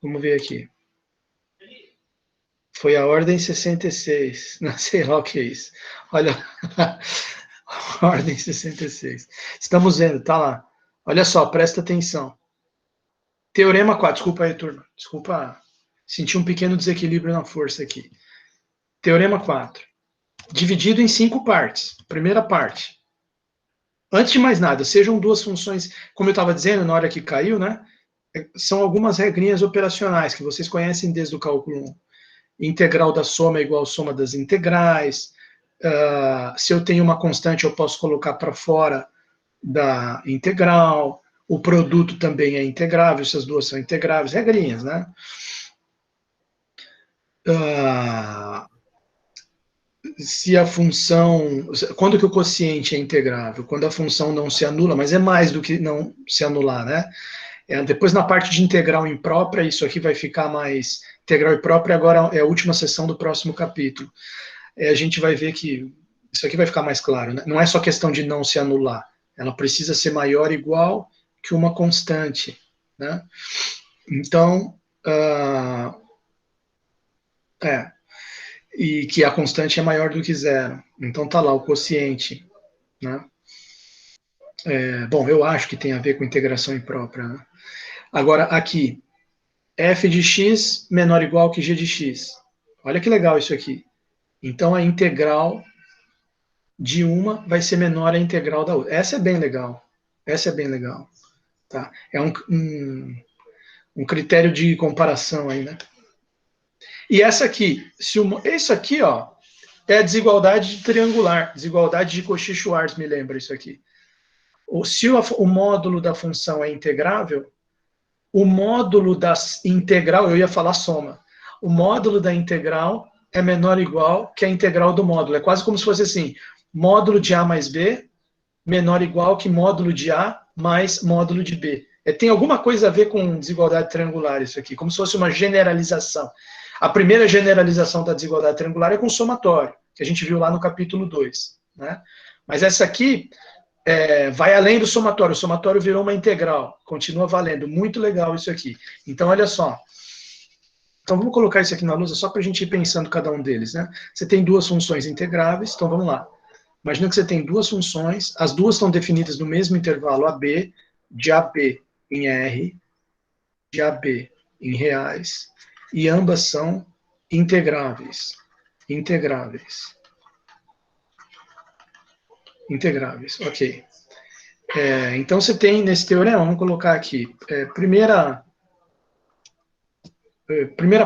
Vamos ver aqui. Foi a ordem 66. Não sei lá o que é isso. Olha, a ordem 66. Estamos vendo, tá lá. Olha só, presta atenção. Teorema 4, desculpa aí, turma. Desculpa, senti um pequeno desequilíbrio na força aqui. Teorema 4. Dividido em 5 partes. Primeira parte. Antes de mais nada, sejam duas funções, como eu estava dizendo na hora que caiu, né? São algumas regrinhas operacionais que vocês conhecem desde o cálculo 1. Integral da soma é igual à soma das integrais. Se eu tenho uma constante, eu posso colocar para fora da integral. O produto também é integrável, essas duas são integráveis. Regrinhas, né? Se a função... Quando que o quociente é integrável? Quando a função não se anula, mas é mais do que não se anular, né? Depois, na parte de integral imprópria, isso aqui vai ficar mais... Integral imprópria agora é a última sessão do próximo capítulo. A gente vai ver que isso aqui vai ficar mais claro, né? Não é só questão de não se anular. Ela precisa ser maior ou igual que uma constante, né? Então, e que a constante é maior do que zero. Então tá lá o quociente, né? Bom, eu acho que tem a ver com integração imprópria, né? Agora, aqui, f de x menor ou igual que g de x. Olha que legal isso aqui. Então, a integral de uma vai ser menor a integral da outra. Essa é bem legal. Essa é bem legal. Tá? É um critério de comparação aí, né? E essa aqui, isso aqui, ó, é a desigualdade triangular, desigualdade de Cauchy-Schwarz, me lembra isso aqui. Se o módulo da função é integrável, o módulo da integral, eu ia falar soma, o módulo da integral é menor ou igual que a integral do módulo. É quase como se fosse assim, módulo de A mais B menor ou igual que módulo de A mais módulo de B. Tem alguma coisa a ver com desigualdade triangular isso aqui, como se fosse uma generalização. A primeira generalização da desigualdade triangular é com somatório, que a gente viu lá no capítulo 2. Né? Mas essa aqui vai além do somatório. O somatório virou uma integral. Continua valendo. Muito legal isso aqui. Então, olha só. Então, vamos colocar isso aqui na lousa só para a gente ir pensando cada um deles. Né? Você tem duas funções integráveis. Então, vamos lá. Imagina que você tem duas funções. As duas estão definidas no mesmo intervalo AB, de AB em R, de AB em reais. E ambas são integráveis. Integráveis. Integráveis, ok. Então você tem nesse teorema, vamos colocar aqui, primeira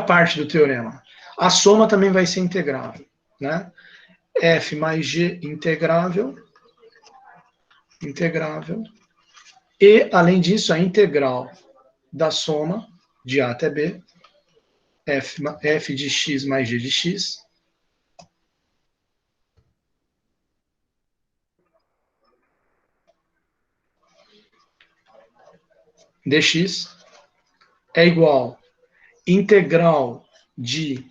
parte do teorema. A soma também vai ser integrável, né? F mais G integrável, e, além disso, a integral da soma de A até B, F de x mais G de x, dx é igual integral de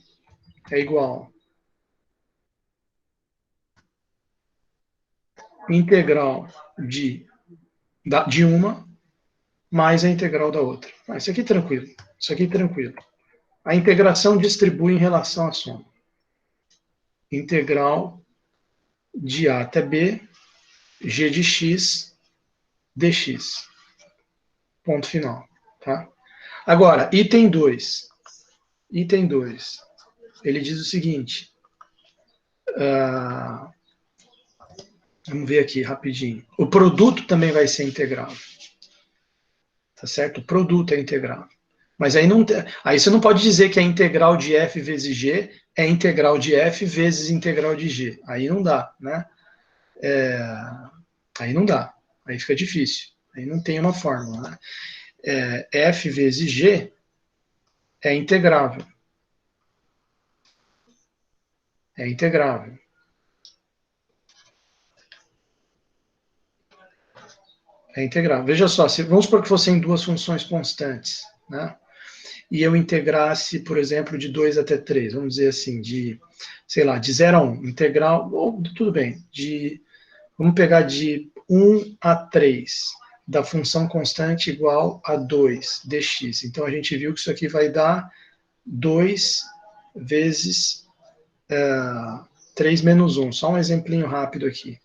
de uma mais a integral da outra. Isso aqui é tranquilo. Isso aqui é tranquilo. A integração distribui em relação à soma. Integral de A até B, g de x, dx. Ponto final. Tá? Agora, item 2. Item 2. Ele diz o seguinte. Vamos ver aqui rapidinho. O produto também vai ser integrável. Tá certo? O produto é integrável. Mas aí você não pode dizer que a integral de f vezes g é integral de f vezes integral de g. Aí não dá, né? Aí não dá. Aí fica difícil. Aí não tem uma fórmula, né? F vezes g é integrável. É integrável. É integrável. Veja só, vamos supor que fossem duas funções constantes, né? E eu integrasse, por exemplo, de 2 até 3, vamos dizer assim, sei lá, de 0 a 1, integral, ou tudo bem, vamos pegar de 1 a 3, da função constante igual a 2 dx. Então, a gente viu que isso aqui vai dar 2 vezes 3 menos 1. Só um exemplinho rápido aqui.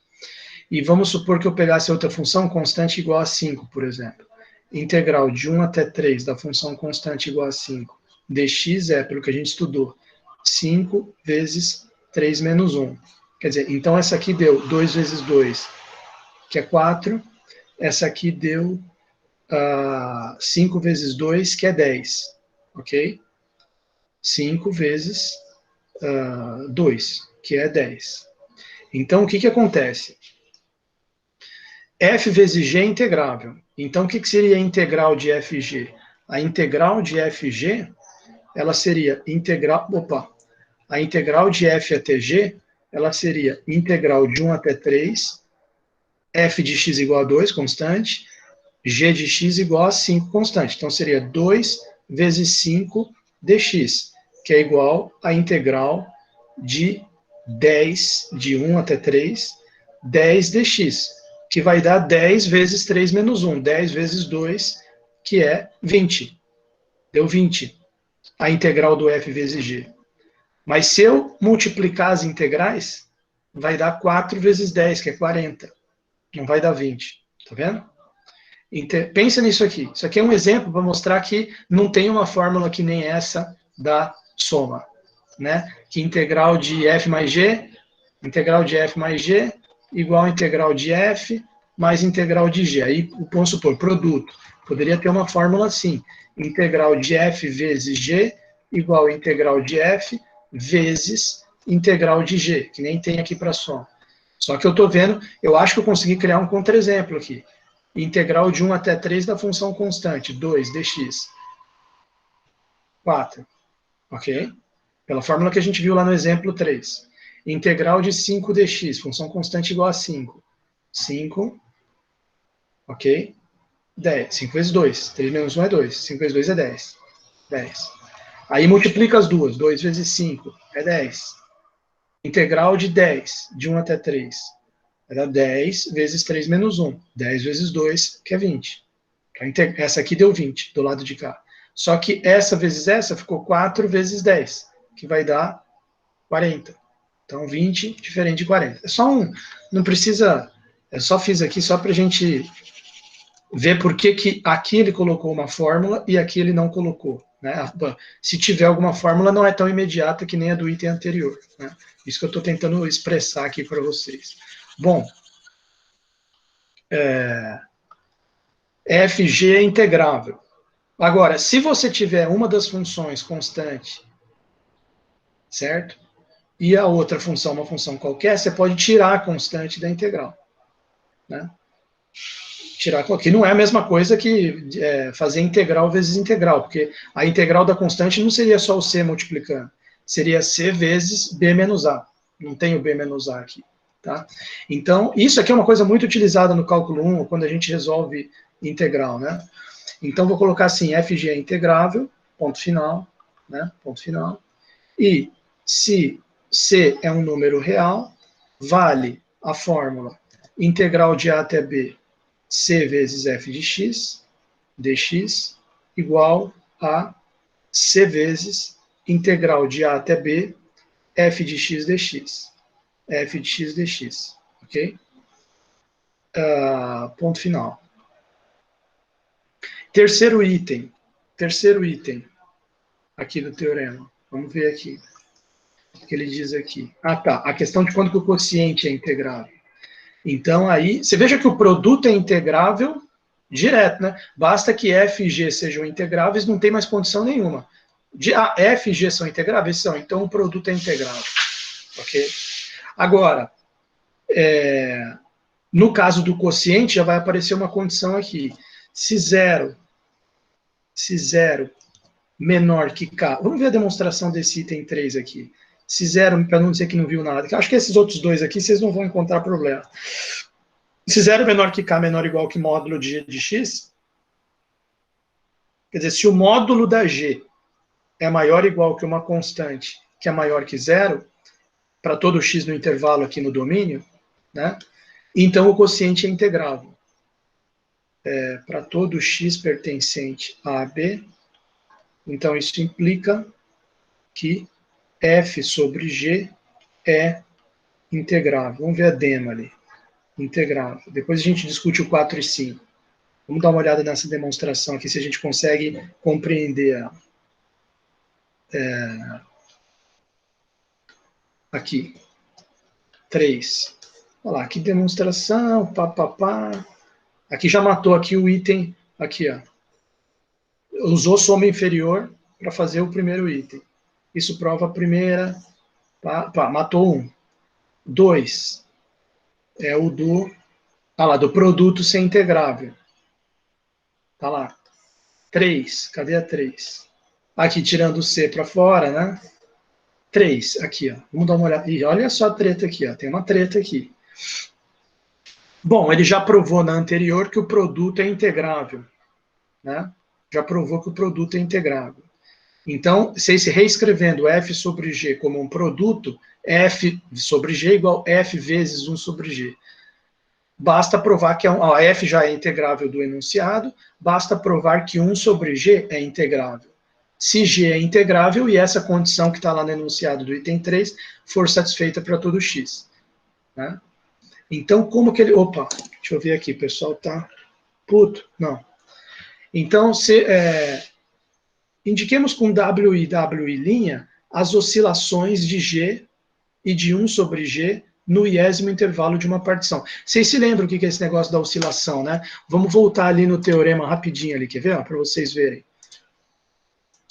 E vamos supor que eu pegasse outra função constante igual a 5, por exemplo. Integral de 1 até 3 da função constante igual a 5. Dx é, pelo que a gente estudou, 5 vezes 3 menos 1. Quer dizer, então essa aqui deu 2 vezes 2, que é 4. Essa aqui deu 5 vezes 2, que é 10. Ok? 5 vezes 2, que é 10. Então, o que acontece? F vezes G é integrável. Então, o que seria a integral de FG? A integral de FG, ela seria a integral de F até G, ela seria integral de 1 até 3, F de x igual a 2, constante, G de x igual a 5, constante. Então, seria 2 vezes 5 dx, que é igual à integral de 10, de 1 até 3, 10 dx, que vai dar 10 vezes 3 menos 1, 10 vezes 2, que é 20. Deu 20, a integral do f vezes g. Mas se eu multiplicar as integrais, vai dar 4 vezes 10, que é 40. Não vai dar 20. Tá vendo? Pensa nisso aqui. Isso aqui é um exemplo para mostrar que não tem uma fórmula que nem essa da soma. Né? Que integral de f mais g, igual a integral de f mais integral de g. Aí, vamos supor, produto. Poderia ter uma fórmula assim. Integral de f vezes g igual a integral de f vezes integral de g, que nem tem aqui para soma. Só que eu estou vendo, eu acho que eu consegui criar um contra-exemplo aqui. Integral de 1 até 3 da função constante, 2 dx. 4. Ok? Pela fórmula que a gente viu lá no exemplo 3. Integral de 5 dx, função constante igual a 5. 5, ok? 10. 5 vezes 2. 3 menos 1 é 2. 5 vezes 2 é 10. 10. Aí multiplica as duas. 2 vezes 5 é 10. Integral de 10, de 1 até 3. Vai dar 10 vezes 3 menos 1. 10 vezes 2, que é 20. Essa aqui deu 20, do lado de cá. Só que essa vezes essa ficou 4 vezes 10, que vai dar 40. Então, 20 diferente de 40. É só um... Não precisa... Eu só fiz aqui só para a gente ver por que aqui ele colocou uma fórmula e aqui ele não colocou. Né? Se tiver alguma fórmula, não é tão imediata que nem a do item anterior. Né? Isso que eu estou tentando expressar aqui para vocês. Bom, FG é integrável. Agora, se você tiver uma das funções constante, certo? E a outra função, uma função qualquer, você pode tirar a constante da integral. Né? Tirar, que não é a mesma coisa que fazer integral vezes integral, porque a integral da constante não seria só o c multiplicando, seria c vezes b menos a. Não tem o b menos a aqui. Tá? Então, isso aqui é uma coisa muito utilizada no cálculo 1, quando a gente resolve integral. Né? Então, vou colocar assim, FG é integrável, ponto final, né? Ponto final. E se c é um número real, vale a fórmula integral de a até b, c vezes f de x, dx, igual a c vezes integral de a até b, f de x dx. F de x dx. Ok? Ponto final. Terceiro item aqui do teorema. Vamos ver aqui o que ele diz aqui. Tá. A questão de quando que o quociente é integrável. Então, aí, você veja que o produto é integrável direto, né? Basta que f e g sejam integráveis, não tem mais condição nenhuma. F e g são integráveis? São. Então, o produto é integrável. Ok? Agora, no caso do quociente, já vai aparecer uma condição aqui. Se 0 menor que k... Vamos ver a demonstração desse item 3 aqui. Se 0, para não dizer que não viu nada. Acho que esses outros dois aqui, vocês não vão encontrar problema. Se 0 menor que k menor ou igual que módulo de g de x, quer dizer, se o módulo da g é maior ou igual que uma constante que é maior que 0, para todo x no intervalo aqui no domínio, né, então o quociente é integrável. Para todo x pertencente a b, então isso implica que f sobre g é integrável. Vamos ver a demo ali. Integrável. Depois a gente discute o 4 e 5. Vamos dar uma olhada nessa demonstração aqui, se a gente consegue compreender ela. Aqui. 3. Olha lá, que demonstração, papapá. Aqui já matou aqui o item, aqui, ó. Usou soma inferior para fazer o primeiro item. Isso prova a primeira. Matou 1. 2 é o do produto ser integrável. Tá lá. 3, cadê a 3? Aqui, tirando o C para fora, né? 3, aqui, ó. Vamos dar uma olhada. E olha só a treta aqui, ó. Tem uma treta aqui. Bom, ele já provou na anterior que o produto é integrável. Né? Já provou que o produto é integrável. Então, se reescrevendo f sobre g como um produto, f sobre g igual f vezes 1 sobre g. Basta provar que a f já é integrável do enunciado, basta provar que 1 sobre g é integrável. se G é integrável e essa condição que está lá no enunciado do item 3 for satisfeita para todo x. Né? Então, como que ele... Opa, deixa eu ver aqui, o pessoal tá puto. Não. Então, indiquemos com W e W' as oscilações de G e de 1 sobre G no iésimo intervalo de uma partição. Vocês se lembram o que é esse negócio da oscilação, né? Vamos voltar ali no teorema rapidinho ali, quer ver? Para vocês verem.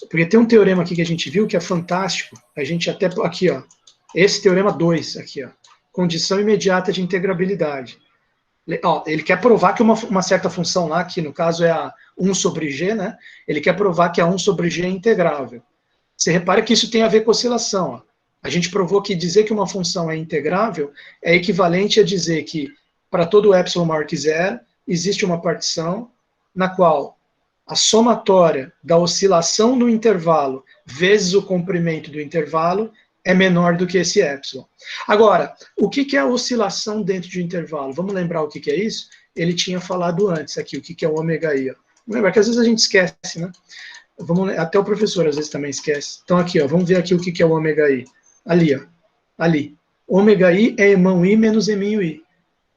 Porque tem um teorema aqui que a gente viu que é fantástico. A gente até... Aqui, ó. Esse teorema 2, aqui, ó. Condição imediata de integrabilidade. Ó, ele quer provar que uma certa função lá, que no caso é a 1 sobre G, né? Ele quer provar que a 1 sobre G é integrável. Você repara que isso tem a ver com oscilação. Ó. A gente provou que dizer que uma função é integrável é equivalente a dizer que para todo epsilon maior que zero, existe uma partição na qual a somatória da oscilação no intervalo vezes o comprimento do intervalo é menor do que esse epsilon. Agora, o que é a oscilação dentro de um intervalo? Vamos lembrar o que é isso? Ele tinha falado antes aqui, o que é o ômega i. Vamos lembrar que às vezes a gente esquece, né? Até o professor às vezes também esquece. Então aqui, ó, vamos ver aqui o que é o ômega i. Ali, ó. Ali. Ômega i é emão i menos eminho i.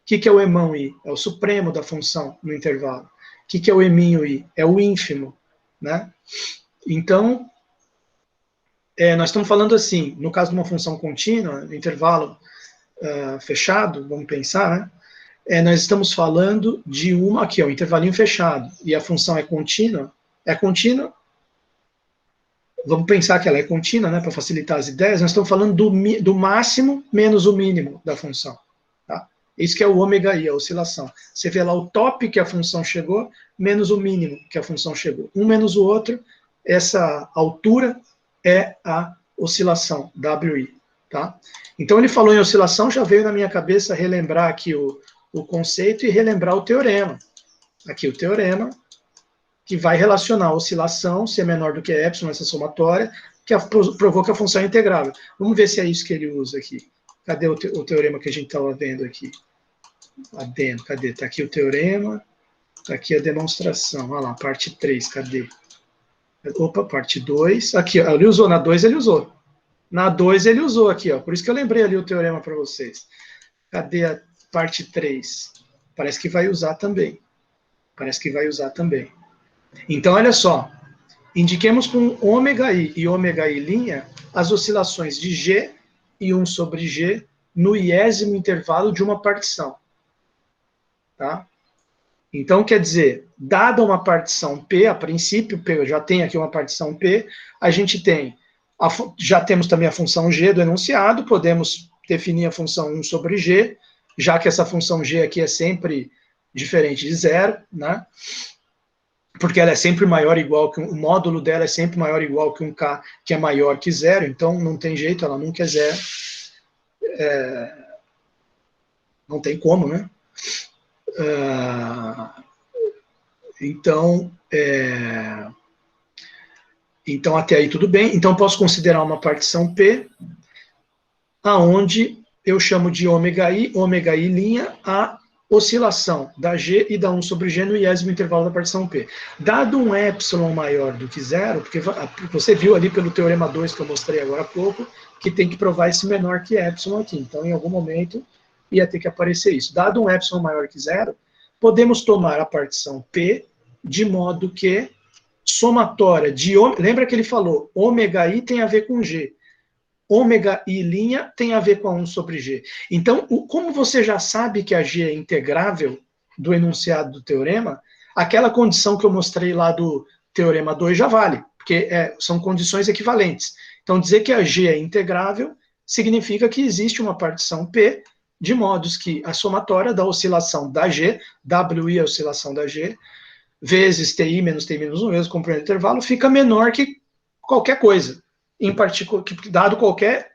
O que é o emão i? É o supremo da função no intervalo. O que é o eminho i? É o ínfimo, né? Então, nós estamos falando assim, no caso de uma função contínua, no intervalo fechado, vamos pensar, né? Nós estamos falando de uma, aqui, ó, um intervalinho fechado, e a função é contínua, vamos pensar que ela é contínua, né, para facilitar as ideias, nós estamos falando do máximo menos o mínimo da função. Tá? Isso que é o ômega i, a oscilação. Você vê lá o top que a função chegou, menos o mínimo que a função chegou. Um menos o outro, essa altura é a oscilação, WI. Tá? Então ele falou em oscilação, já veio na minha cabeça relembrar aqui o conceito e relembrar o teorema. Aqui o teorema, que vai relacionar a oscilação, se é menor do que epsilon, essa somatória, que provou que a função é integrável. Vamos ver se é isso que ele usa aqui. Cadê o teorema que a gente estava vendo aqui? Cadê? Está aqui o teorema, está aqui a demonstração. Olha lá, parte 3, cadê? Opa, parte 2. Aqui, ó, ele usou, na 2 ele usou. Na 2 ele usou aqui, ó. Por isso que eu lembrei ali o teorema para vocês. Cadê a parte 3? Parece que vai usar também. Então, olha só. Indiquemos com ômega i e ômega i' as oscilações de G e 1 sobre G no iésimo intervalo de uma partição. Tá? Então, quer dizer, dada uma partição P, a princípio, eu já tenho aqui uma partição P, a gente tem, já temos também a função G do enunciado, podemos definir a função 1 sobre G, já que essa função G aqui é sempre diferente de zero, né? Porque ela é sempre maior ou igual que o módulo dela é sempre maior ou igual que um K que é maior que zero, então não tem jeito, ela nunca é zero. Não tem como, né? Então, então, até aí tudo bem. Então, posso considerar uma partição P, aonde eu chamo de ômega i', a oscilação da G e da 1 sobre G no iésimo intervalo da partição P. Dado um epsilon maior do que zero, porque você viu ali pelo teorema 2 que eu mostrei agora há pouco, que tem que provar esse menor que epsilon aqui. Então, em algum momento, ia ter que aparecer isso. Dado um epsilon maior que zero, podemos tomar a partição P de modo que somatória de... Lembra que ele falou, ômega i tem a ver com G. Ômega i' tem a ver com a 1 sobre G. Então, como você já sabe que a G é integrável do enunciado do teorema, aquela condição que eu mostrei lá do teorema 2 já vale, porque são condições equivalentes. Então, dizer que a G é integrável significa que existe uma partição P, de modos que a somatória da oscilação da G, WI é a oscilação da G, vezes TI menos 1, mesmo comprimento do intervalo, fica menor que qualquer coisa. Em particular, dado qualquer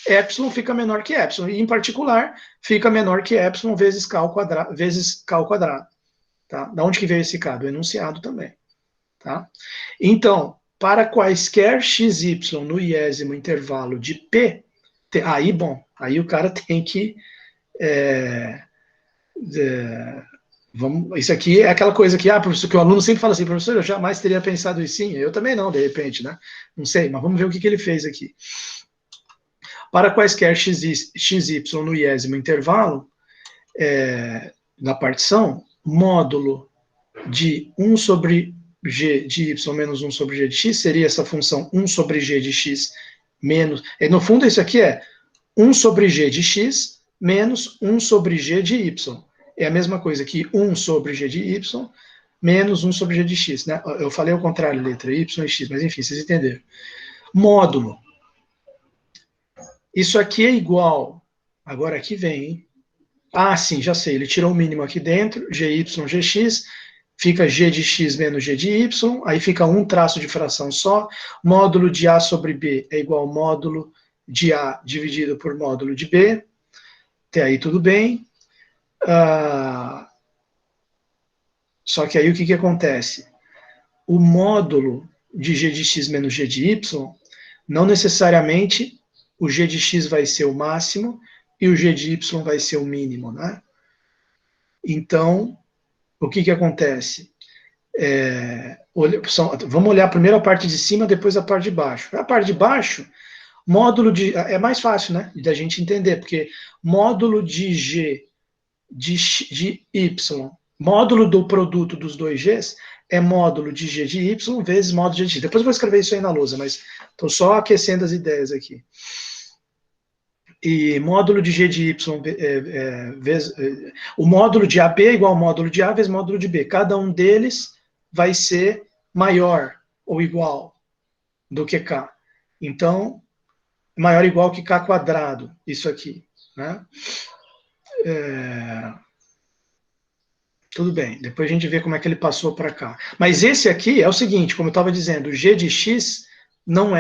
epsilon fica menor que epsilon, e em particular fica menor que epsilon vezes K ao quadrado. Tá? Da onde que veio esse K? Do enunciado também. Tá? Então, para quaisquer xy no iésimo intervalo de P, aí o cara tem que Isso aqui é aquela coisa que, professor, que o aluno sempre fala assim, professor, eu jamais teria pensado isso. Sim, eu também não, de repente, né? Não sei, mas vamos ver o que ele fez aqui. Para quaisquer xy no iésimo intervalo, na partição, módulo de 1 sobre g de y menos 1 sobre g de x seria essa função 1 sobre g de x menos... No fundo, isso aqui é 1 sobre g de x menos 1 sobre g de y. É a mesma coisa que 1 sobre g de y menos 1 sobre g de x. Né? Eu falei ao contrário, letra y e x, mas enfim, vocês entenderam. Módulo. Isso aqui é igual... Agora aqui vem, hein? Sim, já sei. Ele tirou o mínimo aqui dentro, gy, gx, fica g de x menos g de y, aí fica um traço de fração só. Módulo de a sobre b é igual ao módulo de a dividido por módulo de b. Até aí tudo bem. Só que aí o que acontece? O módulo de g de x menos g de y, não necessariamente o g de x vai ser o máximo e o g de y vai ser o mínimo, né? Então, o que acontece? Vamos olhar primeiro a parte de cima, depois a parte de baixo. A parte de baixo, módulo de... É mais fácil, né? Da gente entender, porque módulo de g de y, módulo do produto dos dois g's, é módulo de g de y vezes módulo de g de x. Depois eu vou escrever isso aí na lousa, mas estou só aquecendo as ideias aqui. E módulo de g de y vezes... o módulo de AB é igual ao módulo de A vezes módulo de B. Cada um deles vai ser maior ou igual do que K. Então, maior ou igual que K quadrado, isso aqui. Né? Tudo bem, depois a gente vê como é que ele passou para cá. Mas esse aqui é o seguinte, como eu estava dizendo, o G de X não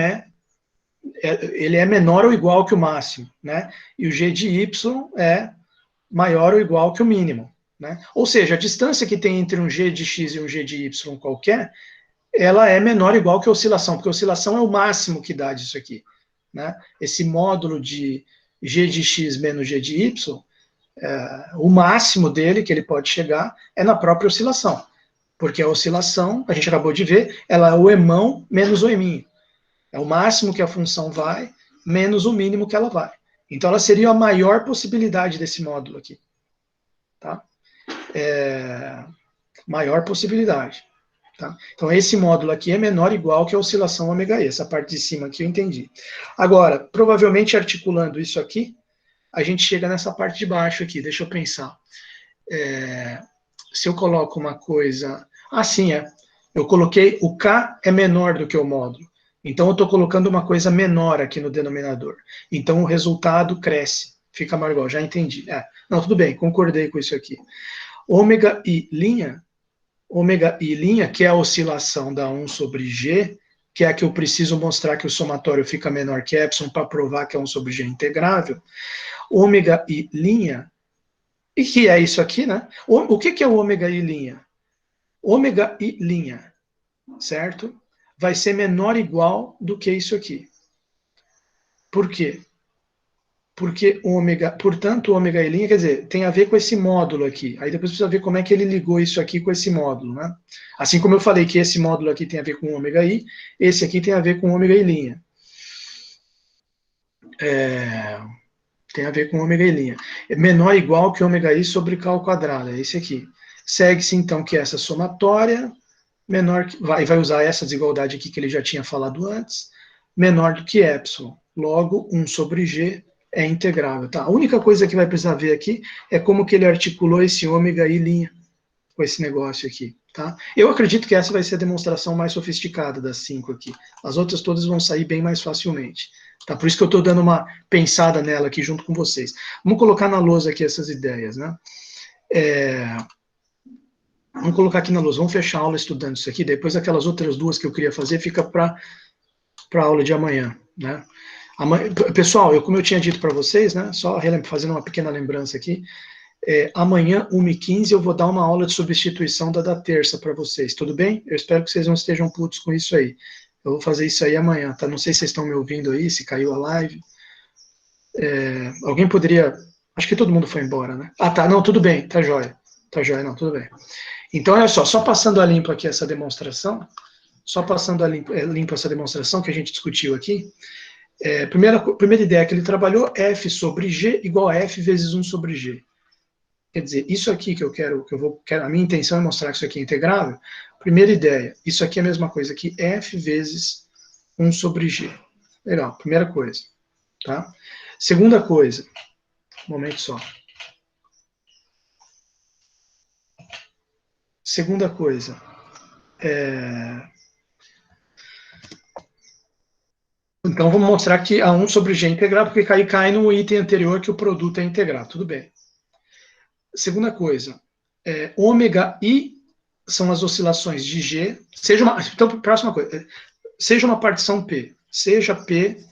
ele é menor ou igual que o máximo, né? E o G de Y é maior ou igual que o mínimo, né? Ou seja, a distância que tem entre um G de X e um G de Y qualquer, ela é menor ou igual que a oscilação, porque a oscilação é o máximo que dá disso aqui, né? Esse módulo de G de X menos G de Y, o máximo dele, que ele pode chegar, é na própria oscilação. Porque a oscilação, a gente acabou de ver, ela é o emão menos o eminho. É o máximo que a função vai, menos o mínimo que ela vai. Então, ela seria a maior possibilidade desse módulo aqui. Tá? Maior possibilidade. Tá? Então, esse módulo aqui é menor ou igual que a oscilação ômega e. Essa parte de cima aqui eu entendi. Agora, provavelmente articulando isso aqui, a gente chega nessa parte de baixo aqui. Deixa eu pensar. Se eu coloco uma coisa... sim, eu coloquei o K é menor do que o módulo. Então, eu estou colocando uma coisa menor aqui no denominador. Então, o resultado cresce. Fica maior igual. Já entendi. Não, tudo bem. Concordei com isso aqui. Ômega I linha, que é a oscilação da 1 sobre G, que é a que eu preciso mostrar que o somatório fica menor que epsilon para provar que é 1 sobre G integrável. Ômega I linha, e que é isso aqui, né? O que é o ômega I linha? Ômega I linha, certo? Vai ser menor ou igual do que isso aqui. Por quê? Porque portanto, ômega I', quer dizer, tem a ver com esse módulo aqui. Aí depois precisa ver como é que ele ligou isso aqui com esse módulo, né? Assim como eu falei que esse módulo aqui tem a ver com ômega I, esse aqui tem a ver com ômega I'. Tem a ver com ômega I'. É menor ou igual que ômega I sobre K ao quadrado, é esse aqui. Segue-se então que essa somatória menor que, vai usar essa desigualdade aqui que ele já tinha falado antes, menor do que epsilon. Logo, 1 sobre G é integrável. Tá? A única coisa que vai precisar ver aqui é como que ele articulou esse ômega I' com esse negócio aqui. Tá? Eu acredito que essa vai ser a demonstração mais sofisticada das 5 aqui. As outras todas vão sair bem mais facilmente. Tá? Por isso que eu estou dando uma pensada nela aqui junto com vocês. Vamos colocar na lousa aqui essas ideias, né? Vamos colocar aqui na luz, vamos fechar a aula estudando isso aqui, depois aquelas outras duas que eu queria fazer fica para a aula de amanhã, né? Pessoal, como eu tinha dito para vocês, né, só fazendo uma pequena lembrança aqui, amanhã, 1h15, eu vou dar uma aula de substituição da terça para vocês, tudo bem? Eu espero que vocês não estejam putos com isso aí. Eu vou fazer isso aí amanhã, tá? Não sei se vocês estão me ouvindo aí, se caiu a live. Alguém poderia... Acho que todo mundo foi embora, né? Tá, não, tudo bem, tá jóia. Tá joia? Não, tudo bem. Então, olha só passando a limpo aqui essa demonstração, só passando a limpo essa demonstração que a gente discutiu aqui, primeira ideia que ele trabalhou, f sobre g igual a f vezes 1 sobre g. Quer dizer, isso aqui que eu quero, a minha intenção é mostrar que isso aqui é integrável. Primeira ideia, isso aqui é a mesma coisa que f vezes 1 sobre g. Legal, primeira coisa. Tá? Segunda coisa, um momento só. Segunda coisa, então vamos mostrar que a 1 sobre g é integral, porque aí cai no item anterior que o produto é integral. Tudo bem. Segunda coisa, ômega i são as oscilações de G, então, próxima coisa, seja uma partição P, seja P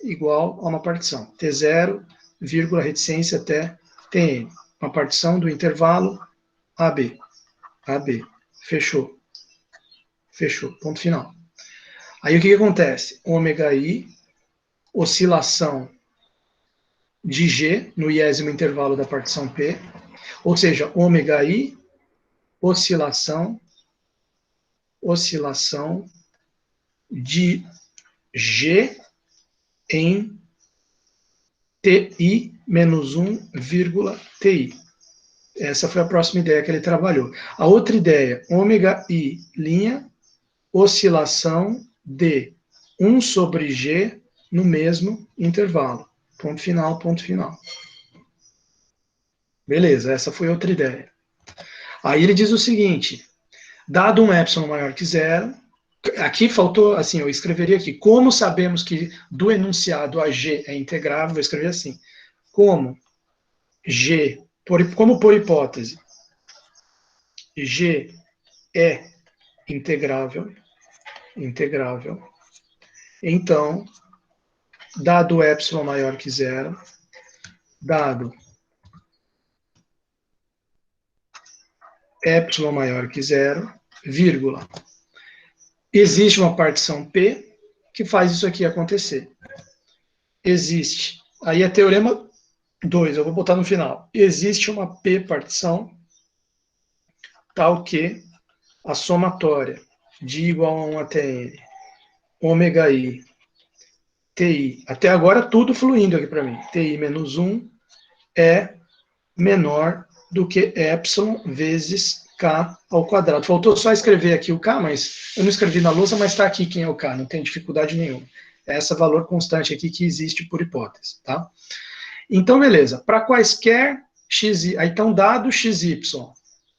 igual a uma partição, T0, vírgula, reticência até Tn, uma partição do intervalo AB, fechou, ponto final. Aí o que acontece? Ômega i, oscilação de G no iésimo intervalo da partição P, ou seja, ômega i, oscilação de G em TI menos 1, vírgula TI. Essa foi a próxima ideia que ele trabalhou. A outra ideia, ômega I, linha, oscilação de 1 sobre G no mesmo intervalo. Ponto final, ponto final. Beleza, essa foi outra ideia. Aí ele diz o seguinte, dado um epsilon maior que zero, aqui faltou, assim, eu escreveria aqui, como sabemos que do enunciado a G é integrável, vou escrever assim, como G, como por hipótese, G é integrável, então, dado epsilon maior que zero, dado epsilon maior que zero, vírgula, existe uma partição P que faz isso aqui acontecer. Existe, aí é teorema 2, eu vou botar no final. Existe uma P partição tal que a somatória de igual a 1 até n, ômega i, TI, até agora tudo fluindo aqui para mim, TI menos 1 é menor do que epsilon vezes k ao quadrado. Faltou só escrever aqui o k, mas eu não escrevi na lousa, mas está aqui quem é o k, não tem dificuldade nenhuma. É esse valor constante aqui que existe por hipótese, tá? Então, beleza. Para quaisquer x, então dado xy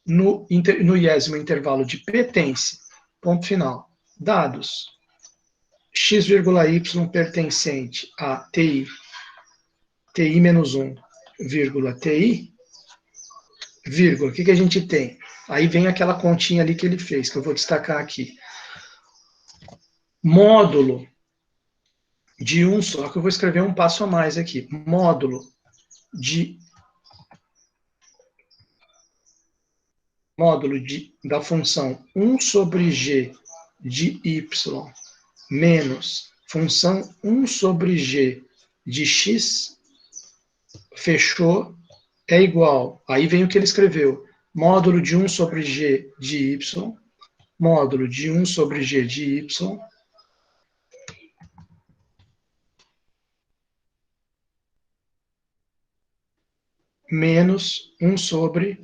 no iésimo intervalo de pertence, ponto final, dados x, y pertencente a TI menos 1, vírgula TI, vírgula, o que a gente tem? Aí vem aquela continha ali que ele fez, que eu vou destacar aqui. Módulo de um só, que eu vou escrever um passo a mais aqui. Módulo da função 1 sobre g de y menos função 1 sobre g de x, fechou, é igual, aí vem o que ele escreveu, módulo de 1 sobre g de y, módulo de 1 sobre g de y, menos 1 sobre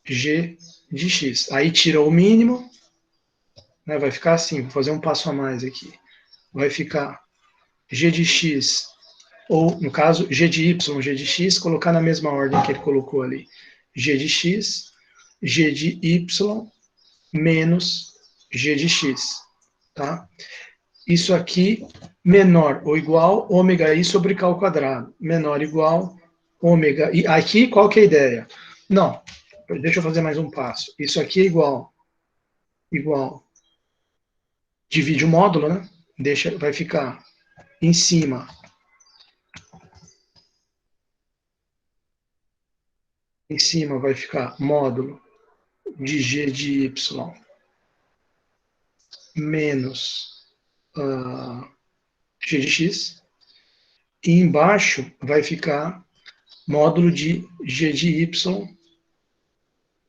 g de x. Aí tira o mínimo, né, vai ficar assim, vou fazer um passo a mais aqui. Vai ficar g de x, ou, no caso, g de y, g de x, colocar na mesma ordem que ele colocou ali. G de x, g de y, menos g de x. Tá? Isso aqui, menor ou igual, ômega i sobre k ao quadrado. Menor ou igual, ômega i. Aqui, qual que é a ideia? Não, deixa eu fazer mais um passo. Isso aqui é igual, divide o módulo, né? Vai ficar em cima vai ficar módulo de g de y menos g de x, e embaixo vai ficar módulo de g de y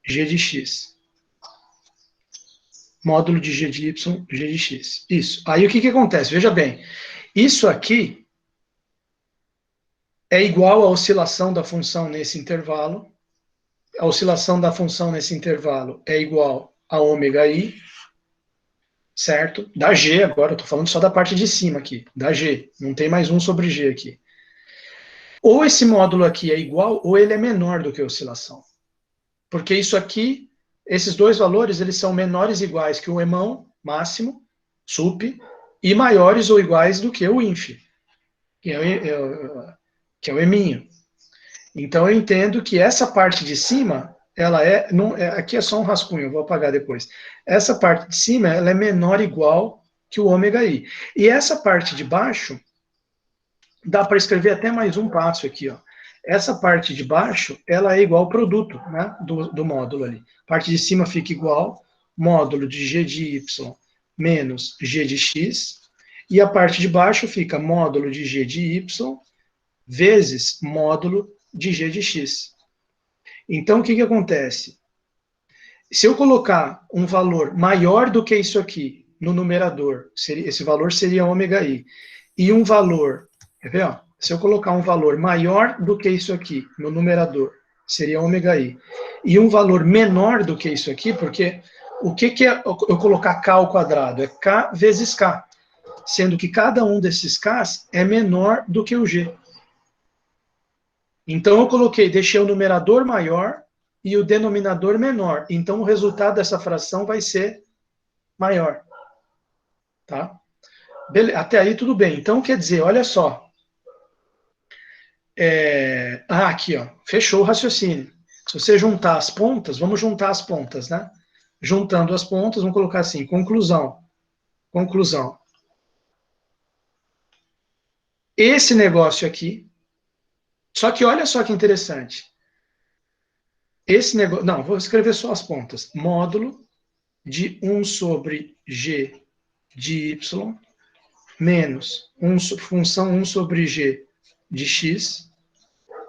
G de X. Módulo de G de Y, G de X. Isso. Aí o que acontece? Veja bem, isso aqui é igual à oscilação da função nesse intervalo. A oscilação da função nesse intervalo é igual a ômega i, certo? Da G, agora eu estou falando só da parte de cima aqui, da G. Não tem mais 1 sobre G aqui. Ou esse módulo aqui é igual, ou ele é menor do que a oscilação. Porque isso aqui, esses dois valores, eles são menores ou iguais que o emão máximo, sup, e maiores ou iguais do que o inf, que é o eminho. Então eu entendo que essa parte de cima, ela aqui é só um rascunho, eu vou apagar depois. Essa parte de cima, ela é menor ou igual que o ômega i. E essa parte de baixo, dá para escrever até mais um passo aqui, ó. Essa parte de baixo, ela é igual ao produto, né, do módulo ali. A parte de cima fica igual, módulo de g de y menos g de x, e a parte de baixo fica módulo de g de y vezes módulo de g de x. Então, o que acontece? Se eu colocar um valor maior do que isso aqui no numerador, esse valor seria ômega i, e um valor, quer ver, ó? Se eu colocar um valor maior do que isso aqui no numerador, seria ômega i, e um valor menor do que isso aqui, porque o que é eu colocar k ao quadrado? É k vezes k, sendo que cada um desses k's é menor do que o g. Então eu deixei o numerador maior e o denominador menor. Então o resultado dessa fração vai ser maior. Tá? Até aí tudo bem. Então quer dizer, olha só. Aqui, ó, fechou o raciocínio. Se você juntar as pontas, vamos juntar as pontas, né? Juntando as pontas, vamos colocar assim, conclusão. Conclusão. Esse negócio aqui, só que olha só que interessante. Esse negócio, não, vou escrever só as pontas. Módulo de 1 sobre g de y menos função 1 sobre g de x,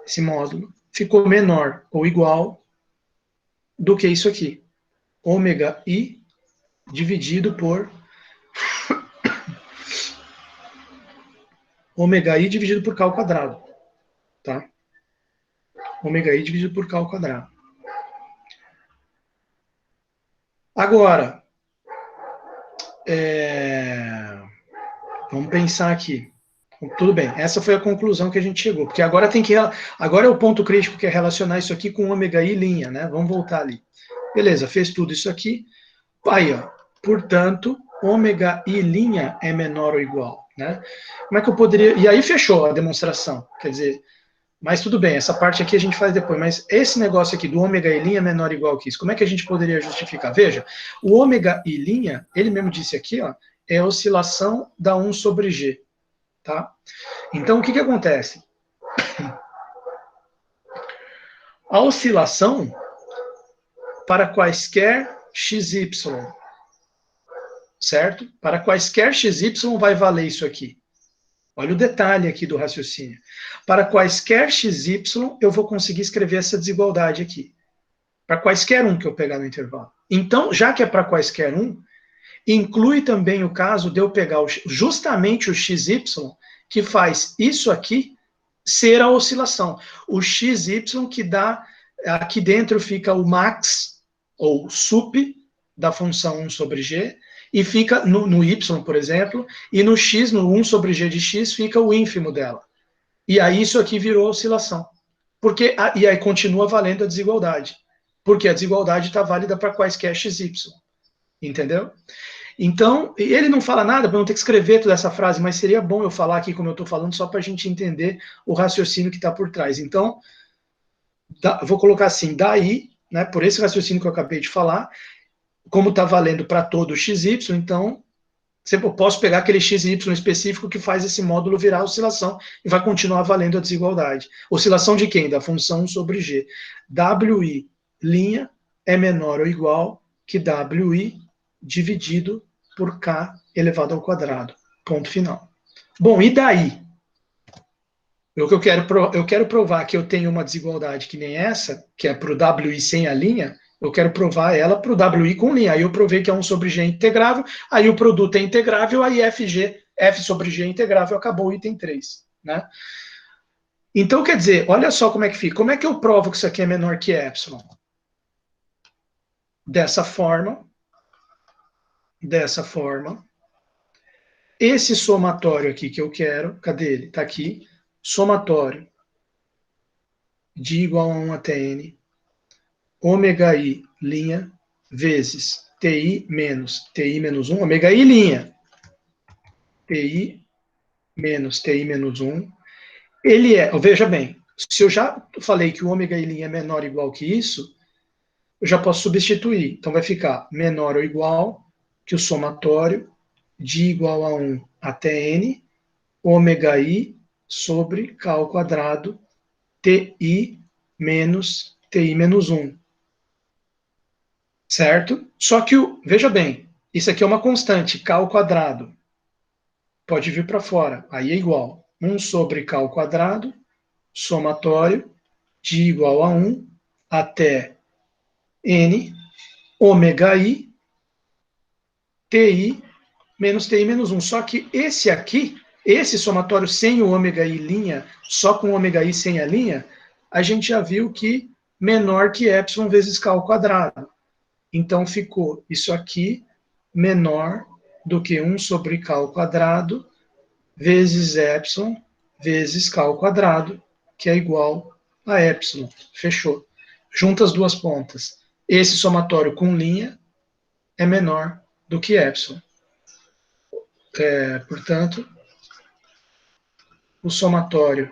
esse módulo, ficou menor ou igual do que isso aqui. Ômega i dividido por ômega i dividido por k ao quadrado. Tá? Ômega i dividido por k ao quadrado. Agora, vamos pensar aqui. Tudo bem, essa foi a conclusão que a gente chegou, porque agora agora é o ponto crítico, que é relacionar isso aqui com ômega i linha, né? Vamos voltar ali. Beleza, fez tudo isso aqui. Aí, ó, portanto, ômega i linha é menor ou igual, né? Como é que eu poderia... E aí fechou a demonstração, quer dizer, mas tudo bem, essa parte aqui a gente faz depois, mas esse negócio aqui do ômega i linha é menor ou igual que isso, como é que a gente poderia justificar? Veja, o ômega i linha, ele mesmo disse aqui, ó, é a oscilação da 1 sobre g. Tá? Então, o que acontece? A oscilação para quaisquer xy, certo? Para quaisquer xy vai valer isso aqui. Olha o detalhe aqui do raciocínio. Para quaisquer xy, eu vou conseguir escrever essa desigualdade aqui. Para quaisquer um que eu pegar no intervalo. Então, já que é para quaisquer um, inclui também o caso de eu pegar justamente o xy, que faz isso aqui ser a oscilação. O xy que dá, aqui dentro fica o max, ou sup, da função 1 sobre g, e fica no y, por exemplo, e no x, no 1 sobre g de x, fica o ínfimo dela. E aí isso aqui virou oscilação. E aí continua valendo a desigualdade. Porque a desigualdade está válida para quaisquer xy. Entendeu? Então, ele não fala nada, para não ter que escrever toda essa frase, mas seria bom eu falar aqui como eu estou falando, só para a gente entender o raciocínio que está por trás. Então, vou colocar assim, daí, né, por esse raciocínio que eu acabei de falar, como está valendo para todo o xy, então, eu posso pegar aquele xy específico que faz esse módulo virar oscilação e vai continuar valendo a desigualdade. Oscilação de quem? Da função 1 sobre g. Wi' é menor ou igual que Wi dividido por k elevado ao quadrado. Ponto final. Bom, e daí? Eu quero provar que eu tenho uma desigualdade que nem essa, que é para o Wi sem a linha, Eu quero provar ela para o WI com linha. Aí eu provei que é 1 sobre G é integrável, aí o produto é integrável, aí F sobre G é integrável, acabou o item 3. Né? Então, quer dizer, olha só como é que fica. Como é que eu provo que isso aqui é menor que epsilon? Dessa forma. Esse somatório aqui que eu quero, cadê ele? Está aqui. Somatório de igual a 1 até n, ômega i, linha, vezes ti menos 1, ômega i, linha, ti menos 1, ele é, veja bem, se eu já falei que o ômega i, linha é menor ou igual que isso, eu já posso substituir. Então vai ficar menor ou igual que o somatório de igual a 1 até n, ômega i sobre k ao quadrado, ti menos 1. Certo? Só que, veja bem, isso aqui é uma constante, k ao quadrado. Pode vir para fora. Aí é igual 1 sobre k ao quadrado, somatório, de igual a 1 até n, ômega i, ti menos 1. Só que esse aqui, esse somatório sem o ômega i linha, só com o ômega i sem a linha, a gente já viu que menor que epsilon vezes k ao quadrado. Então ficou isso aqui menor do que 1 sobre k ao quadrado vezes epsilon vezes k ao quadrado, que é igual a epsilon. Fechou. Junta as duas pontas. Esse somatório com linha é menor do que epsilon. Portanto, o somatório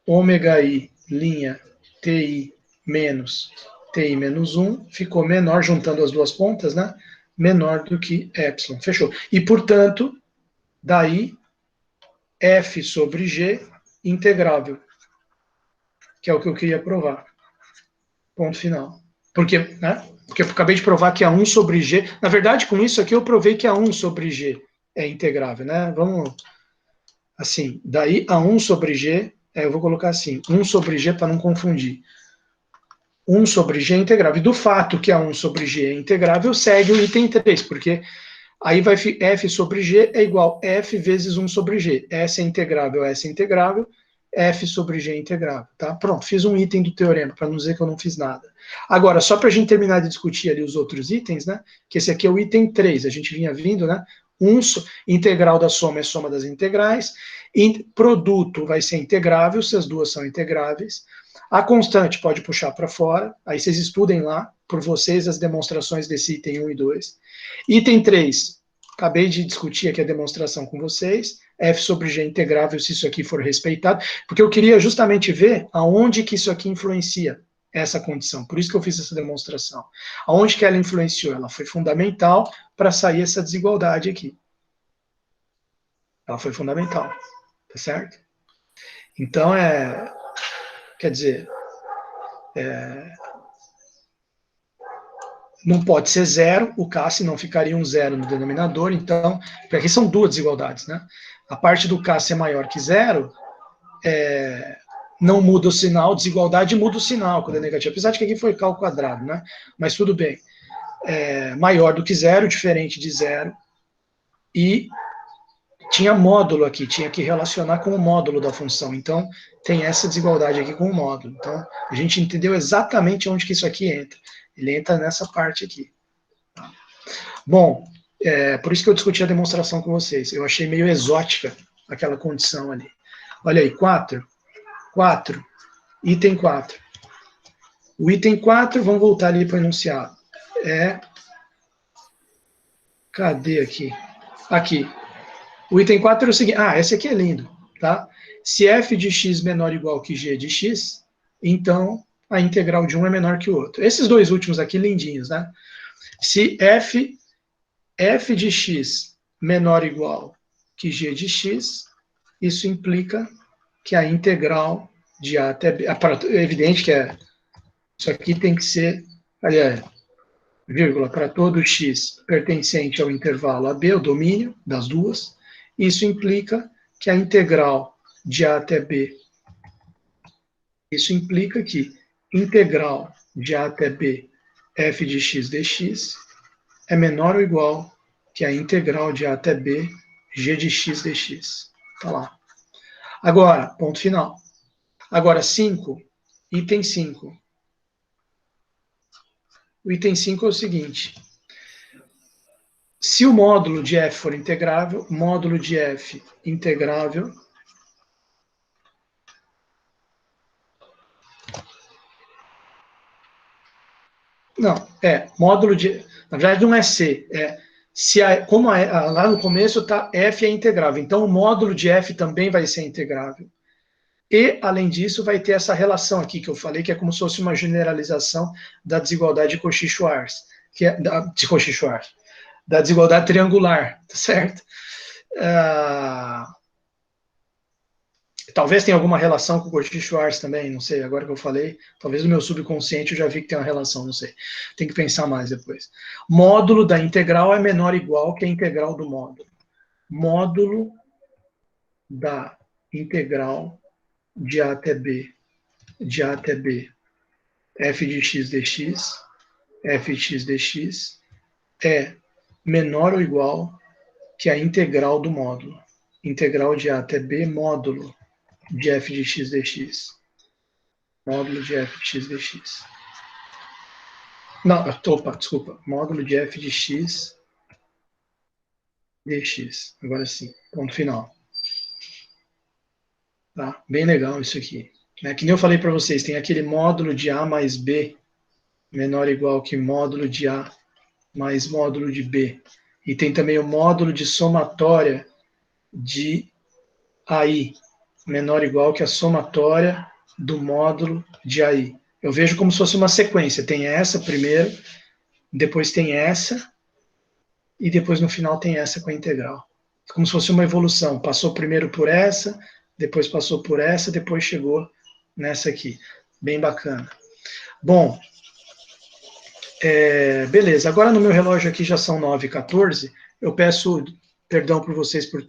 ômega i, linha, ti menos 1 ficou menor, juntando as duas pontas, né? Menor do que epsilon. Fechou. E, portanto, daí, f sobre g integrável, que é o que eu queria provar. Ponto final. Porque eu acabei de provar que a 1 sobre g... Na verdade, com isso aqui, eu provei que a 1 sobre g é integrável, né? Vamos... Assim, daí a 1 sobre g... eu vou colocar assim, 1 sobre g para não confundir. 1 sobre g é integrável. E do fato que a 1 sobre g é integrável, segue o item 3, porque aí vai f sobre g é igual a f vezes 1 sobre g. S é integrável, f sobre g é integrável. Tá? Pronto, fiz um item do teorema, para não dizer que eu não fiz nada. Agora, só para a gente terminar de discutir ali os outros itens, né? Que esse aqui é o item 3, a gente vinha vindo, né? Integral da soma é soma das integrais, produto vai ser integrável, se as duas são integráveis. A constante pode puxar para fora, aí vocês estudem lá, por vocês, as demonstrações desse item 1 e 2. Item 3, acabei de discutir aqui a demonstração com vocês, f sobre g é integrável se isso aqui for respeitado, porque eu queria justamente ver aonde que isso aqui influencia essa condição, por isso que eu fiz essa demonstração. Aonde que ela influenciou? Ela foi fundamental para sair essa desigualdade aqui. Ela foi fundamental, tá certo? Então, quer dizer, não pode ser zero, o K, senão ficaria um zero no denominador, então, porque aqui são duas desigualdades, né? A parte do K ser maior que zero, não muda o sinal, desigualdade muda o sinal quando é negativo, apesar de que aqui foi K ao quadrado, né? Mas tudo bem. Maior do que zero, diferente de zero, e tinha módulo aqui, tinha que relacionar com o módulo da função, então tem essa desigualdade aqui com o módulo. Então, a gente entendeu exatamente onde que isso aqui entra. Ele entra nessa parte aqui. Bom, por isso que eu discuti a demonstração com vocês. Eu achei meio exótica aquela condição ali. Olha aí, 4, item 4. O item 4, vamos voltar ali para o enunciado. Cadê aqui? Aqui. O item 4 é o seguinte, esse aqui é lindo, tá? Se f de x menor ou igual que g de x, então a integral de um é menor que o outro. Esses dois últimos aqui, lindinhos, né? Se f de x menor ou igual que g de x, isso implica que a integral de a até b... É evidente que isso aqui tem que ser, aliás, vírgula, para todo x pertencente ao intervalo AB, o domínio das duas. Isso implica que a integral de a até b, isso implica que integral de A até B f de x dx é menor ou igual que a integral de A até B g de x dx. Tá lá. Agora, ponto final. Agora, 5, item 5. O item 5 é o seguinte. Se o módulo de f for integrável, módulo de f integrável não, módulo de, na verdade não é C, se como lá no começo tá f é integrável, então o módulo de f também vai ser integrável. E, além disso, vai ter essa relação aqui que eu falei, que é como se fosse uma generalização da desigualdade de Cauchy-Schwarz, que é de Cauchy-Schwarz, da desigualdade triangular, tá certo? Talvez tenha alguma relação com o Cauchy-Schwarz também, não sei, agora que eu falei, talvez no meu subconsciente eu já vi que tem uma relação, não sei. Tem que pensar mais depois. Módulo da integral é menor ou igual que a integral do módulo. Módulo da integral de A até B, f de x dx, f de x dx, é menor ou igual que a integral do módulo. Integral de A até B, módulo de f de x dx. Módulo de f de x dx. Não, opa, desculpa. Módulo de f de x dx. Agora sim, ponto final. Tá? Bem legal isso aqui. Que nem eu falei para vocês, tem aquele módulo de A mais B menor ou igual que módulo de A mais módulo de B. E tem também o módulo de somatória de AI menor ou igual que a somatória do módulo de AI. Eu vejo como se fosse uma sequência. Tem essa primeiro, depois tem essa, e depois no final tem essa com a integral. Como se fosse uma evolução. Passou primeiro por essa, depois passou por essa, depois chegou nessa aqui. Bem bacana. Bom, beleza. Agora no meu relógio aqui já são 9h14. Eu peço perdão para vocês por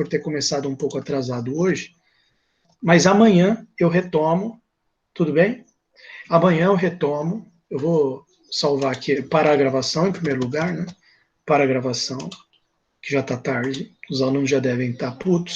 ter começado um pouco atrasado hoje, mas amanhã eu retomo, tudo bem? Amanhã eu retomo, eu vou salvar aqui, parar a gravação em primeiro lugar, né? Para a gravação, que já está tarde, os alunos já devem estar putos.